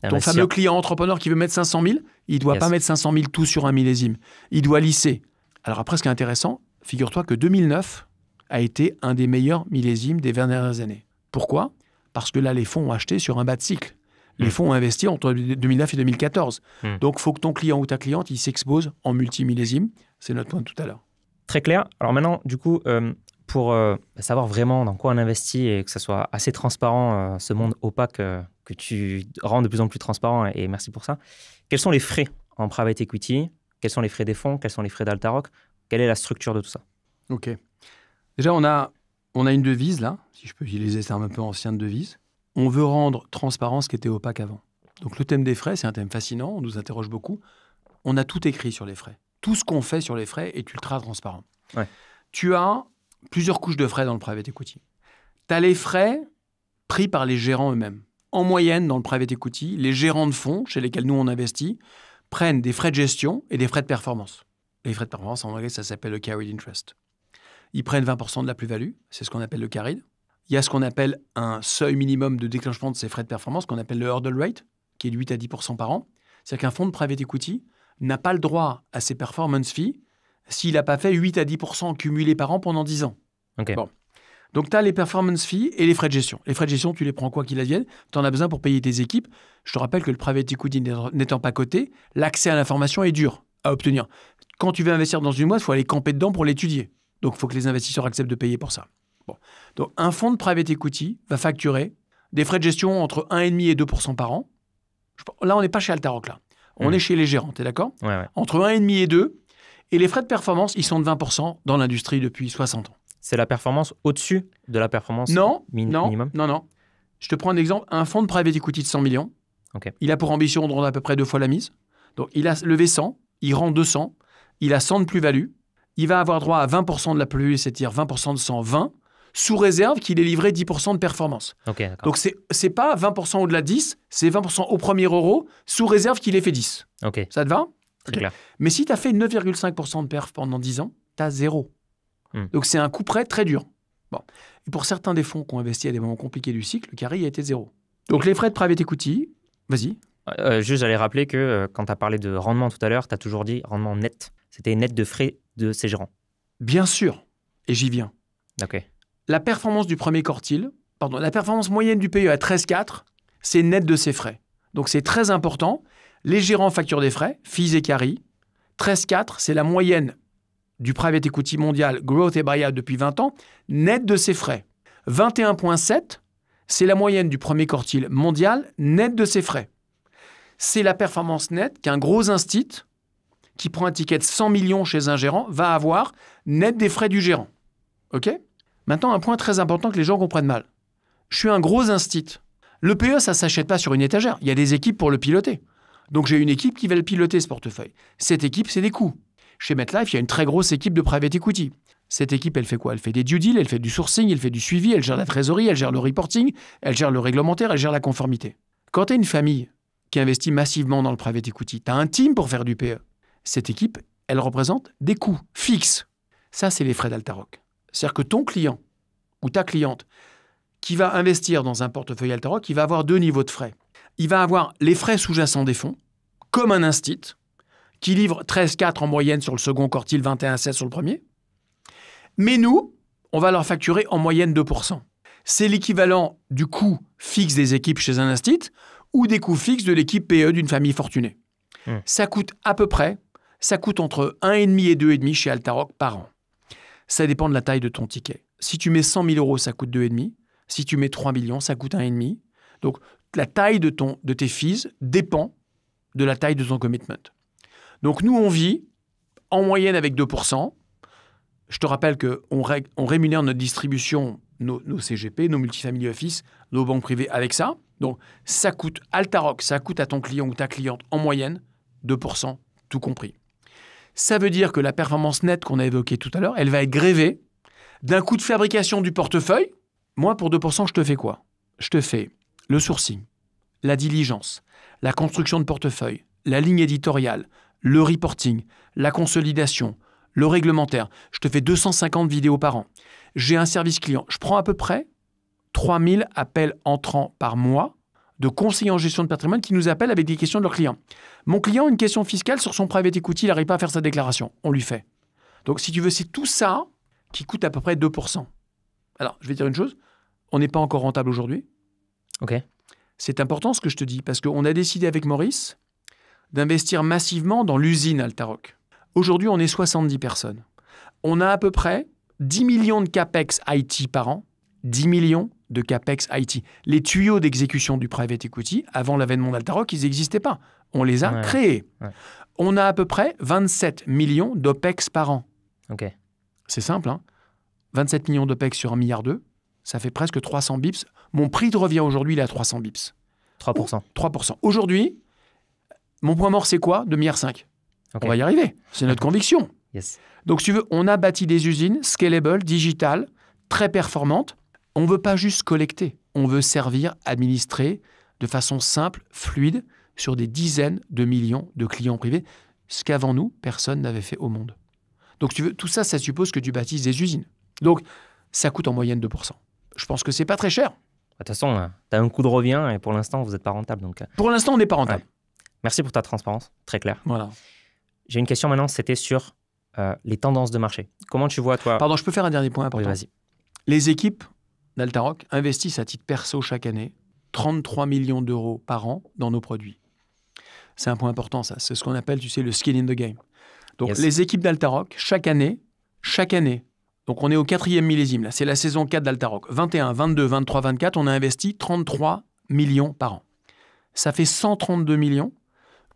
ton fameux client entrepreneur qui veut mettre 500 000, il ne doit pas mettre 500 000 tout sur un millésime. Il doit lisser. Alors après, ce qui est intéressant, figure-toi que 2009 a été un des meilleurs millésimes des 20 dernières années. Pourquoi? Parce que là, les fonds ont acheté sur un bas de cycle. Les fonds ont investi entre 2009 et 2014. Donc, il faut que ton client ou ta cliente, il s'expose en multimillésime. C'est notre point de tout à l'heure. Très clair. Alors maintenant, du coup, pour savoir vraiment dans quoi on investit et que ça soit assez transparent, ce monde opaque que tu rends de plus en plus transparent, et merci pour ça. Quels sont les frais en private equity? Quels sont les frais des fonds? Quels sont les frais d'Altaroc? Quelle est la structure de tout ça? OK. Déjà, on a une devise, là, si je peux utiliser ces termes un peu anciens de devise. On veut rendre transparent ce qui était opaque avant. Donc, le thème des frais, c'est un thème fascinant, on nous interroge beaucoup. On a tout écrit sur les frais. Tout ce qu'on fait sur les frais est ultra transparent. Ouais. Tu as plusieurs couches de frais dans le private equity. Tu as les frais pris par les gérants eux-mêmes. En moyenne, dans le private equity, les gérants de fonds, chez lesquels nous on investit, prennent des frais de gestion et des frais de performance. Les frais de performance, en anglais, ça s'appelle le carried interest. Ils prennent 20% de la plus-value, c'est ce qu'on appelle le carried. Il y a ce qu'on appelle un seuil minimum de déclenchement de ces frais de performance, qu'on appelle le hurdle rate, qui est de 8 à 10% par an. C'est-à-dire qu'un fonds de private equity n'a pas le droit à ses performance fees s'il n'a pas fait 8 à 10% cumulés par an pendant 10 ans. Okay. Bon. Donc, tu as les performance fees et les frais de gestion. Les frais de gestion, tu les prends quoi qu'il advienne. Tu en as besoin pour payer tes équipes. Je te rappelle que le private equity n'étant pas coté, l'accès à l'information est dur à obtenir. Quand tu veux investir dans une boîte, il faut aller camper dedans pour l'étudier. Donc, il faut que les investisseurs acceptent de payer pour ça. Bon. Donc, un fonds de private equity va facturer des frais de gestion entre 1,5 et 2% par an. Là, on n'est pas chez Altaroc, là. On est chez les gérants, tu es d'accord? Ouais. Entre 1,5 et 2. Et les frais de performance, ils sont de 20% dans l'industrie depuis 60 ans. C'est la performance au-dessus de la performance minimum? Non. Je te prends un exemple. Un fonds de private equity de 100 millions, il a pour ambition de rendre à peu près 2 fois la mise. Donc, il a levé 100, il rend 200, il a 100 de plus-value. Il va avoir droit à 20% de la plus-value, c'est-à-dire 20% de 100, 20, sous réserve qu'il ait livré 10% de performance. Donc, c'est pas 20% au-delà de 10, c'est 20% au premier euro, sous réserve qu'il ait fait 10. Ça te va? Très clair. Mais si tu as fait 9,5% de perf pendant 10 ans, tu as 0. Donc, c'est un coup près très dur. Bon. Et pour certains des fonds qui ont investi à des moments compliqués du cycle, le carré a été 0. Donc, les frais de private equity, vas-y. Juste, j'allais rappeler que quand tu as parlé de rendement tout à l'heure, tu as toujours dit rendement net. C'était net de frais de ces gérants. Bien sûr. Et j'y viens. OK. La performance du premier quartile, la performance moyenne du PE à 13,4, c'est net de ses frais. Donc, c'est très important. Les gérants facturent des frais, fees et carry. 13,4, c'est la moyenne du private equity mondial, growth et buyout depuis 20 ans, net de ses frais. 21,7, c'est la moyenne du premier quartile mondial, net de ses frais. C'est la performance nette qu'un gros instit qui prend un ticket de 100 millions chez un gérant va avoir net des frais du gérant. OK? Maintenant, un point très important que les gens comprennent mal. Je suis un gros instit. Le PE, ça ne s'achète pas sur une étagère. Il y a des équipes pour le piloter. Donc, j'ai une équipe qui va le piloter, ce portefeuille. Cette équipe, c'est des coûts. Chez MetLife, il y a une très grosse équipe de private equity. Cette équipe, elle fait quoi? Elle fait des due deals, elle fait du sourcing, elle fait du suivi, elle gère la trésorerie, elle gère le reporting, elle gère le réglementaire, elle gère la conformité. Quand tu as une famille qui investit massivement dans le private equity, tu as un team pour faire du PE. Cette équipe, elle représente des coûts fixes. Ça, c'est les frais d'Altaroc. C'est-à-dire que ton client ou ta cliente qui va investir dans un portefeuille Altaroc, il va avoir 2 niveaux de frais. Il va avoir les frais sous-jacents des fonds, comme un instit, qui livre 13,4 en moyenne sur le second quartile, 21,7 sur le premier. Mais nous, on va leur facturer en moyenne 2%. C'est l'équivalent du coût fixe des équipes chez un instit ou des coûts fixes de l'équipe PE d'une famille fortunée. Ça coûte à peu près, ça coûte entre 1,5 et 2,5 chez Altaroc par an. Ça dépend de la taille de ton ticket. Si tu mets 100 000 €, ça coûte 2,5. Si tu mets 3 millions, ça coûte 1,5. Donc, la taille de tes fees dépend de la taille de ton commitment. Donc, nous, on vit en moyenne avec 2%. Je te rappelle qu'on rémunère notre distribution, nos CGP, nos multifamily office, nos banques privées avec ça. Donc, ça coûte Altaroc, ça coûte à ton client ou ta cliente en moyenne 2%, tout compris. Ça veut dire que la performance nette qu'on a évoquée tout à l'heure, elle va être grévée d'un coût de fabrication du portefeuille. Moi, pour 2%, je te fais quoi? Je te fais le sourcing, la diligence, la construction de portefeuille, la ligne éditoriale, le reporting, la consolidation, le réglementaire. Je te fais 250 vidéos par an. J'ai un service client. Je prends à peu près 3000 appels entrants par mois de conseillers en gestion de patrimoine qui nous appellent avec des questions de leurs clients. Mon client a une question fiscale sur son private equity, il n'arrive pas à faire sa déclaration. On lui fait. Donc, si tu veux, c'est tout ça qui coûte à peu près 2%. Alors, je vais dire une chose. On n'est pas encore rentable aujourd'hui. OK. C'est important ce que je te dis parce qu'on a décidé avec Maurice d'investir massivement dans l'usine Altaroc. Aujourd'hui, on est 70 personnes. On a à peu près 10 millions de CAPEX IT par an. 10 millions de CAPEX IT. Les tuyaux d'exécution du private equity, avant l'avènement d'Altaroc, ils n'existaient pas. On les a créés. Ouais. On a à peu près 27 millions d'OPEX par an. OK. C'est simple, hein? 27 millions d'OPEX sur 1,2 milliard, ça fait presque 300 bips. Mon prix de revient aujourd'hui, il est à 300 bips. 3%. 3%. Aujourd'hui, mon point mort, c'est quoi? 2,5 milliards. Okay. On va y arriver. C'est notre conviction. Yes. Donc, si tu veux, on a bâti des usines scalable, digitales, très performantes. On ne veut pas juste collecter. On veut servir, administrer de façon simple, fluide, sur des dizaines de millions de clients privés, ce qu'avant nous, personne n'avait fait au monde. Donc, tu veux, tout ça, ça suppose que tu bâtisses des usines. Donc, ça coûte en moyenne 2%. Je pense que c'est pas très cher. De toute façon, tu as un coût de revient et pour l'instant, vous n'êtes pas rentable. Donc... Pour l'instant, on n'est pas rentable. Ouais. Merci pour ta transparence, très clair. Voilà. J'ai une question maintenant, c'était sur les tendances de marché. Comment tu vois, toi... Pardon, je peux faire un dernier point important? Oui, vas-y. Les équipes d'Altaroc investissent à titre perso chaque année 33 millions d'euros par an dans nos produits. C'est un point important, ça. C'est ce qu'on appelle, tu sais, le skin in the game. Donc, yes. Les équipes d'Altaroc, chaque année, donc on est au 4e millésime, là, c'est la saison 4 d'Altaroc. 21, 22, 23, 24, on a investi 33 millions par an. Ça fait 132 millions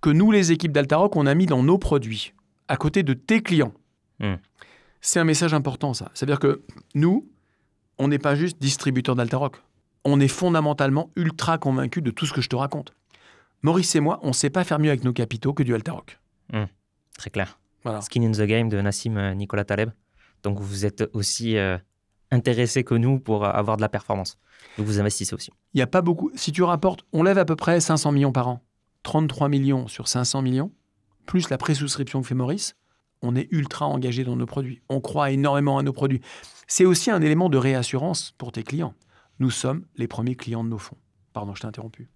que nous, les équipes d'Altaroc, on a mis dans nos produits, à côté de tes clients. C'est un message important, ça. C'est-à-dire que nous, on n'est pas juste distributeur d'Altaroc. On est fondamentalement ultra convaincus de tout ce que je te raconte. Maurice et moi, on ne sait pas faire mieux avec nos capitaux que du Altaroc. Très clair. Voilà. Skin in the game de Nassim Nicolas Taleb. Donc, vous êtes aussi intéressés que nous pour avoir de la performance. Donc, vous investissez aussi. Il n'y a pas beaucoup. Si tu rapportes, on lève à peu près 500 millions par an. 33 millions sur 500 millions, plus la pré-souscription que fait Maurice, on est ultra engagé dans nos produits. On croit énormément à nos produits. C'est aussi un élément de réassurance pour tes clients. Nous sommes les premiers clients de nos fonds. Pardon, je t'ai interrompu.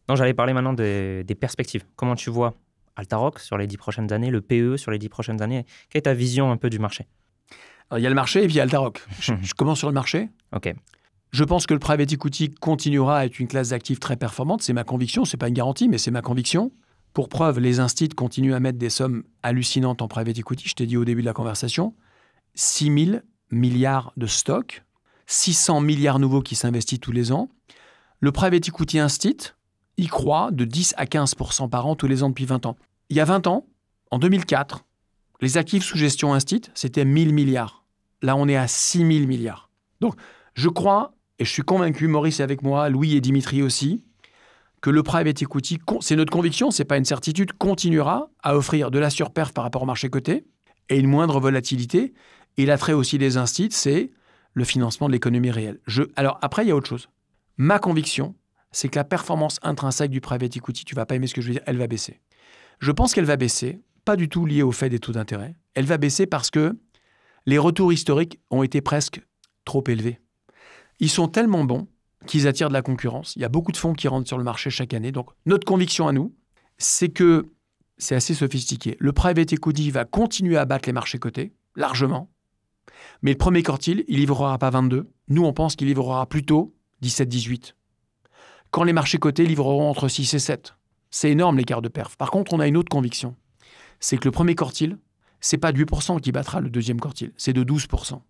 Non, j'allais parler maintenant des perspectives. Comment tu vois Altaroc sur les 10 prochaines années, le PE sur les 10 prochaines années? Quelle est ta vision un peu du marché? Alors, il y a le marché et puis il y a Altaroc. Je commence sur le marché. OK. Je pense que le private equity continuera à être une classe d'actifs très performante. C'est ma conviction. Ce n'est pas une garantie, mais c'est ma conviction. Pour preuve, les instituts continuent à mettre des sommes hallucinantes en private equity. Je t'ai dit au début de la conversation, 6 000 milliards de stocks, 600 milliards nouveaux qui s'investissent tous les ans. Le private equity institut y croit de 10 à 15% par an tous les ans depuis 20 ans. Il y a 20 ans, en 2004, les actifs sous gestion institut, c'était 1 000 milliards. Là, on est à 6 000 milliards. Donc, je crois et je suis convaincu, Maurice est avec moi, Louis et Dimitri aussi, que le private equity, c'est notre conviction, ce n'est pas une certitude, continuera à offrir de la surperf par rapport au marché coté et une moindre volatilité. Et l'attrait aussi des instituts, c'est le financement de l'économie réelle. Alors après, il y a autre chose. Ma conviction, c'est que la performance intrinsèque du private equity, tu ne vas pas aimer ce que je veux dire, elle va baisser. Je pense qu'elle va baisser, pas du tout liée au fait des taux d'intérêt. Elle va baisser parce que les retours historiques ont été presque trop élevés. Ils sont tellement bons qu'ils attirent de la concurrence. Il y a beaucoup de fonds qui rentrent sur le marché chaque année. Donc, notre conviction à nous, c'est que c'est assez sophistiqué. Le private equity va continuer à battre les marchés cotés, largement. Mais le premier quartile, il livrera pas 22. Nous, on pense qu'il livrera plutôt 17-18. Quand les marchés cotés livreront entre 6 et 7. C'est énorme l'écart de perf. Par contre, on a une autre conviction. C'est que le premier quartile, c'est pas de 8% qui battra le deuxième quartile, c'est de 12%.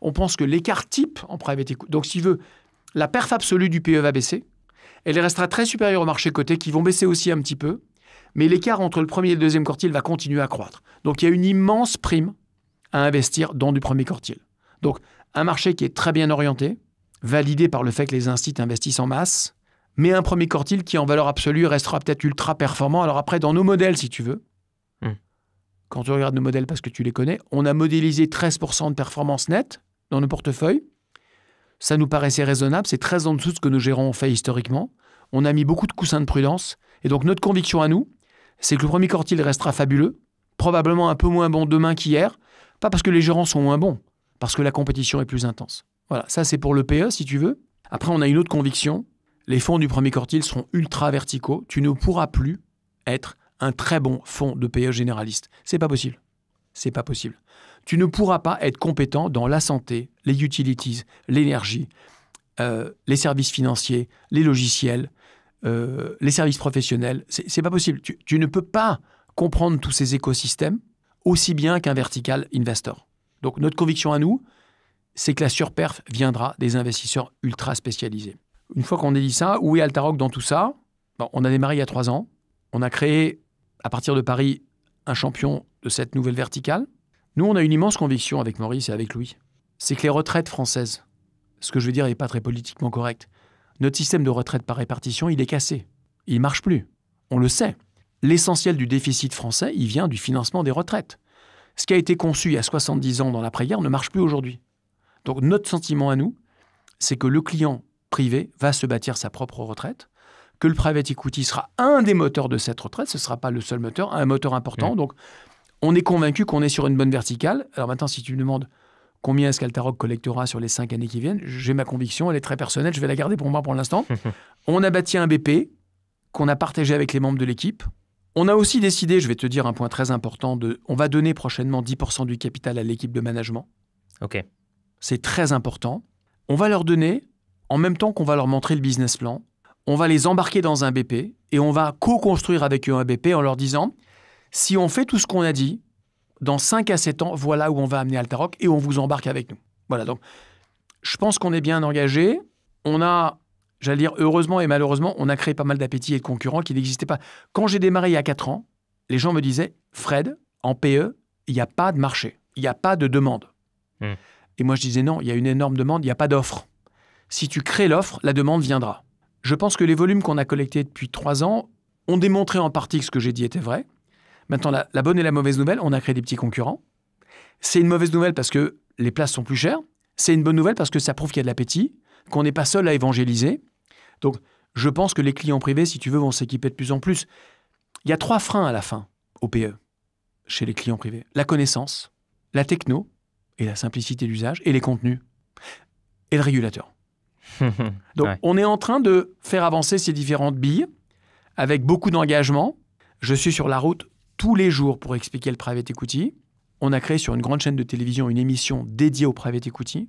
On pense que l'écart type en private equity, donc si tu veux, la perf absolue du PE va baisser, elle restera très supérieure au marché coté qui vont baisser aussi un petit peu, mais l'écart entre le premier et le deuxième quartile va continuer à croître. Donc il y a une immense prime à investir dans du premier quartile. Donc un marché qui est très bien orienté, validé par le fait que les instituts investissent en masse, mais un premier quartile qui en valeur absolue restera peut-être ultra performant. Alors après, dans nos modèles, si tu veux, quand tu regardes nos modèles parce que tu les connais, on a modélisé 13% de performance nette dans nos portefeuilles. Ça nous paraissait raisonnable. C'est très en dessous de ce que nos gérants ont fait historiquement. On a mis beaucoup de coussins de prudence. Et donc, notre conviction à nous, c'est que le premier quartile restera fabuleux, probablement un peu moins bon demain qu'hier. Pas parce que les gérants sont moins bons, parce que la compétition est plus intense. Voilà, ça c'est pour le PE, si tu veux. Après, on a une autre conviction. Les fonds du premier quartile seront ultra verticaux. Tu ne pourras plus être un très bon fonds de PE généraliste. C'est pas possible. C'est pas possible. Tu ne pourras pas être compétent dans la santé, les utilities, l'énergie, les services financiers, les logiciels, les services professionnels. C'est pas possible. Tu ne peux pas comprendre tous ces écosystèmes aussi bien qu'un vertical investor. Donc notre conviction à nous, c'est que la surperf viendra des investisseurs ultra spécialisés. Une fois qu'on a dit ça, où est Altaroc dans tout ça ? Bon, on a démarré il y a 3 ans. On a créé, à partir de Paris, un champion de cette nouvelle verticale. Nous, on a une immense conviction avec Maurice et avec Louis. C'est que les retraites françaises, ce que je veux dire n'est pas très politiquement correct. Notre système de retraite par répartition, il est cassé. Il ne marche plus. On le sait. L'essentiel du déficit français, il vient du financement des retraites. Ce qui a été conçu il y a 70 ans dans l'après-guerre ne marche plus aujourd'hui. Donc notre sentiment à nous, c'est que le client privé va se bâtir sa propre retraite, que le private equity sera un des moteurs de cette retraite, ce ne sera pas le seul moteur, un moteur important. Donc on est convaincu qu'on est sur une bonne verticale. Alors maintenant, si tu me demandes combien est-ce qu'Altaroc collectera sur les 5 années qui viennent, j'ai ma conviction, elle est très personnelle, je vais la garder pour moi pour l'instant. On a bâti un BP qu'on a partagé avec les membres de l'équipe. On a aussi décidé, je vais te dire un point très important, on va donner prochainement 10% du capital à l'équipe de management. Ok. C'est très important. On va leur donner, en même temps qu'on va leur montrer le business plan, on va les embarquer dans un BP et on va co-construire avec eux un BP en leur disant, si on fait tout ce qu'on a dit, dans 5 à 7 ans, voilà où on va amener Altaroc et on vous embarque avec nous. Voilà, donc je pense qu'on est bien engagé. On a, j'allais dire heureusement et malheureusement, on a créé pas mal d'appétits et de concurrents qui n'existaient pas. Quand j'ai démarré il y a 4 ans, les gens me disaient, Fred, en PE, il n'y a pas de marché, il n'y a pas de demande. Et moi je disais non, il y a une énorme demande, il n'y a pas d'offre. Si tu crées l'offre, la demande viendra. Je pense que les volumes qu'on a collectés depuis 3 ans ont démontré en partie que ce que j'ai dit était vrai. Maintenant, la bonne et la mauvaise nouvelle, on a créé des petits concurrents. C'est une mauvaise nouvelle parce que les places sont plus chères. C'est une bonne nouvelle parce que ça prouve qu'il y a de l'appétit, qu'on n'est pas seul à évangéliser. Donc, je pense que les clients privés, si tu veux, vont s'équiper de plus en plus. Il y a 3 freins à la fin au PE, chez les clients privés. La connaissance, la techno et la simplicité d'usage et les contenus et le régulateur. Donc, on est en train de faire avancer ces différentes billes avec beaucoup d'engagement. Je suis sur la route tous les jours pour expliquer le private equity. On a créé sur une grande chaîne de télévision une émission dédiée au private equity.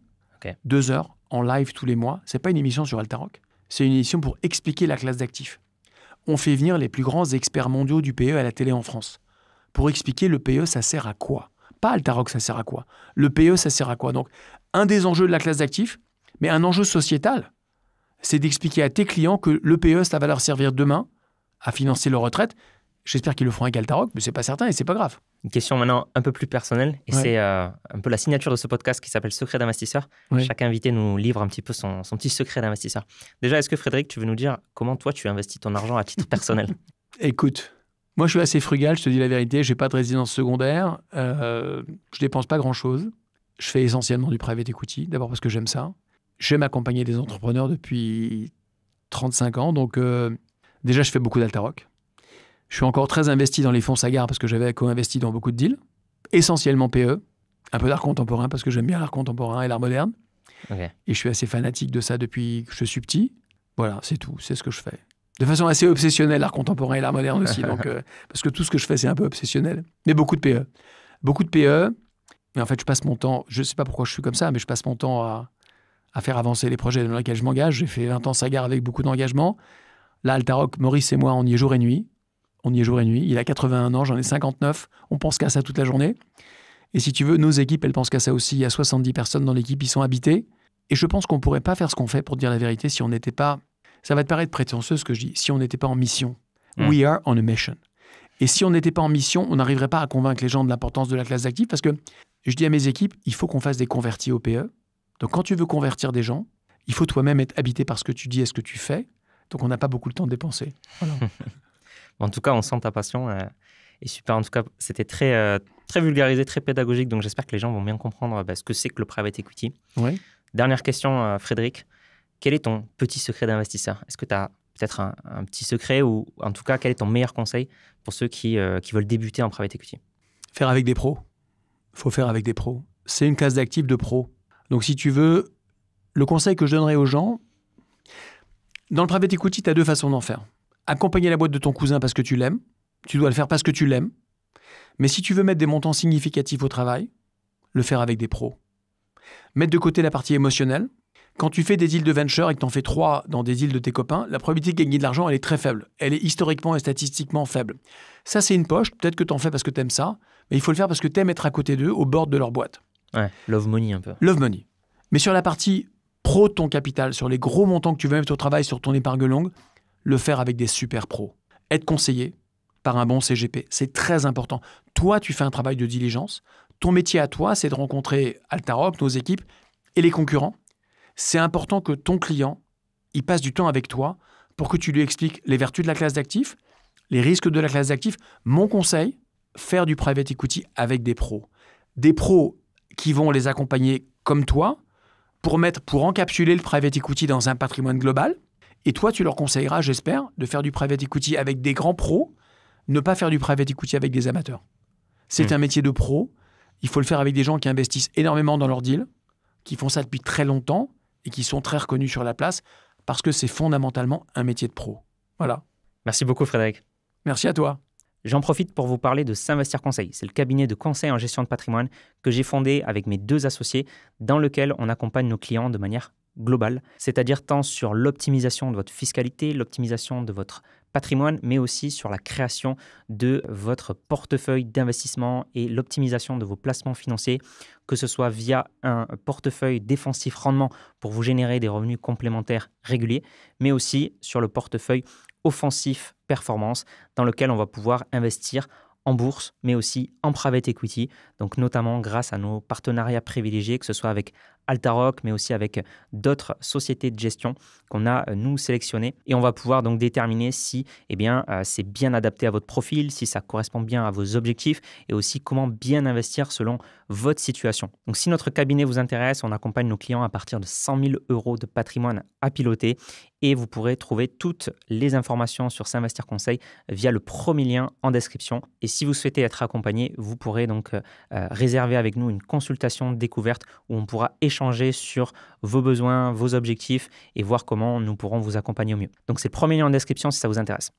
2 heures en live tous les mois. Ce n'est pas une émission sur Altaroc. C'est une émission pour expliquer la classe d'actifs. On fait venir les plus grands experts mondiaux du PE à la télé en France pour expliquer le PE, ça sert à quoi. Pas Altaroc, ça sert à quoi. Le PE, ça sert à quoi. Donc, un des enjeux de la classe d'actifs, mais un enjeu sociétal, c'est d'expliquer à tes clients que le PE, ça va leur servir demain à financer leur retraite J'espère qu'ils le feront avec Altaroc, mais c'est pas certain et c'est pas grave. Une question maintenant un peu plus personnelle, et Ouais. c'est un peu la signature de ce podcast qui s'appelle Secret d'investisseur. Ouais. Chaque invité nous livre un petit peu son petit secret d'investisseur. Déjà, est-ce que Frédéric, tu veux nous dire comment toi tu investis ton argent à titre personnel? Écoute, moi je suis assez frugal, je te dis la vérité, j'ai pas de résidence secondaire, je dépense pas grand-chose. Je fais essentiellement du private equity, d'abord parce que j'aime ça. J'aime accompagner des entrepreneurs depuis 35 ans, donc déjà je fais beaucoup d'Altaroc. Je suis encore très investi dans les fonds Sagard parce que j'avais co-investi dans beaucoup de deals, essentiellement PE, un peu d'art contemporain parce que j'aime bien l'art contemporain et l'art moderne. Okay. Et je suis assez fanatique de ça depuis que je suis petit. Voilà, c'est tout, c'est ce que je fais. De façon assez obsessionnelle, l'art contemporain et l'art moderne aussi, donc, parce que tout ce que je fais, c'est un peu obsessionnel. Mais beaucoup de PE. Beaucoup de PE. Mais en fait, je passe mon temps, je ne sais pas pourquoi je suis comme ça, mais je passe mon temps à faire avancer les projets dans lesquels je m'engage. J'ai fait 20 ans Sagard avec beaucoup d'engagement. Là, Altaroc, Maurice et moi, on y est jour et nuit. On y est jour et nuit. Il a 81 ans, j'en ai 59. On pense qu'à ça toute la journée. Et si tu veux, nos équipes, elles pensent qu'à ça aussi. Il y a 70 personnes dans l'équipe, ils sont habités. Et je pense qu'on ne pourrait pas faire ce qu'on fait, pour te dire la vérité, si on n'était pas... Ça va te paraître prétentieux ce que je dis. Si on n'était pas en mission. We are on a mission. Et si on n'était pas en mission, on n'arriverait pas à convaincre les gens de l'importance de la classe d'actifs. Parce que je dis à mes équipes, il faut qu'on fasse des convertis au PE. Donc quand tu veux convertir des gens, il faut toi-même être habité par ce que tu dis et ce que tu fais. Donc on n'a pas beaucoup de temps de dépenser. Voilà. En tout cas, on sent ta passion. Et super, en tout cas, c'était très vulgarisé, très pédagogique. Donc j'espère que les gens vont bien comprendre ce que c'est que le private equity. Oui. Dernière question, Frédéric. Quel est ton petit secret d'investisseur? Est-ce que tu as peut-être un petit secret ou en tout cas, quel est ton meilleur conseil pour ceux qui veulent débuter en private equity? Faire avec des pros. Il faut faire avec des pros. C'est une classe d'actifs de pros. Donc si tu veux, le conseil que je donnerais aux gens, dans le private equity, tu as deux façons d'en faire. Accompagner la boîte de ton cousin parce que tu l'aimes. Tu dois le faire parce que tu l'aimes. Mais si tu veux mettre des montants significatifs au travail, le faire avec des pros. Mettre de côté la partie émotionnelle. Quand tu fais des deals de venture et que tu en fais 3 dans des deals de tes copains, la probabilité de gagner de l'argent, elle est très faible. Elle est historiquement et statistiquement faible. Ça, c'est une poche. Peut-être que tu en fais parce que tu aimes ça, mais il faut le faire parce que tu aimes être à côté d'eux, au bord de leur boîte. Ouais, love money un peu. Love money. Mais sur la partie pro de ton capital, sur les gros montants que tu veux mettre au travail, sur ton épargne longue, le faire avec des super pros. Être conseillé par un bon CGP, c'est très important. Toi, tu fais un travail de diligence. Ton métier à toi, c'est de rencontrer Altaroc, nos équipes et les concurrents. C'est important que ton client, il passe du temps avec toi pour que tu lui expliques les vertus de la classe d'actifs, les risques de la classe d'actifs. Mon conseil, faire du private equity avec des pros. Des pros qui vont les accompagner comme toi pour encapsuler le private equity dans un patrimoine global. Et toi, tu leur conseilleras, j'espère, de faire du private equity avec des grands pros, ne pas faire du private equity avec des amateurs. C'est un métier de pro. Il faut le faire avec des gens qui investissent énormément dans leurs deals, qui font ça depuis très longtemps et qui sont très reconnus sur la place parce que c'est fondamentalement un métier de pro. Voilà. Merci beaucoup, Frédéric. Merci à toi. J'en profite pour vous parler de S'Investir Conseil. C'est le cabinet de conseil en gestion de patrimoine que j'ai fondé avec mes 2 associés, dans lequel on accompagne nos clients de manière globale, c'est-à-dire tant sur l'optimisation de votre fiscalité, l'optimisation de votre patrimoine, mais aussi sur la création de votre portefeuille d'investissement et l'optimisation de vos placements financiers, que ce soit via un portefeuille défensif rendement pour vous générer des revenus complémentaires réguliers, mais aussi sur le portefeuille offensif performance dans lequel on va pouvoir investir en bourse, mais aussi en private equity, donc notamment grâce à nos partenariats privilégiés, que ce soit avec Altaroc, mais aussi avec d'autres sociétés de gestion qu'on a, nous, sélectionnées. Et on va pouvoir donc déterminer si c'est bien adapté à votre profil, si ça correspond bien à vos objectifs et aussi comment bien investir selon votre situation. Donc, si notre cabinet vous intéresse, on accompagne nos clients à partir de 100 000 € de patrimoine à piloter et vous pourrez trouver toutes les informations sur S'Investir Conseil via le premier lien en description. Et si vous souhaitez être accompagné, vous pourrez donc réserver avec nous une consultation découverte où on pourra échanger sur vos besoins, vos objectifs et voir comment nous pourrons vous accompagner au mieux. Donc, c'est le premier lien en description si ça vous intéresse.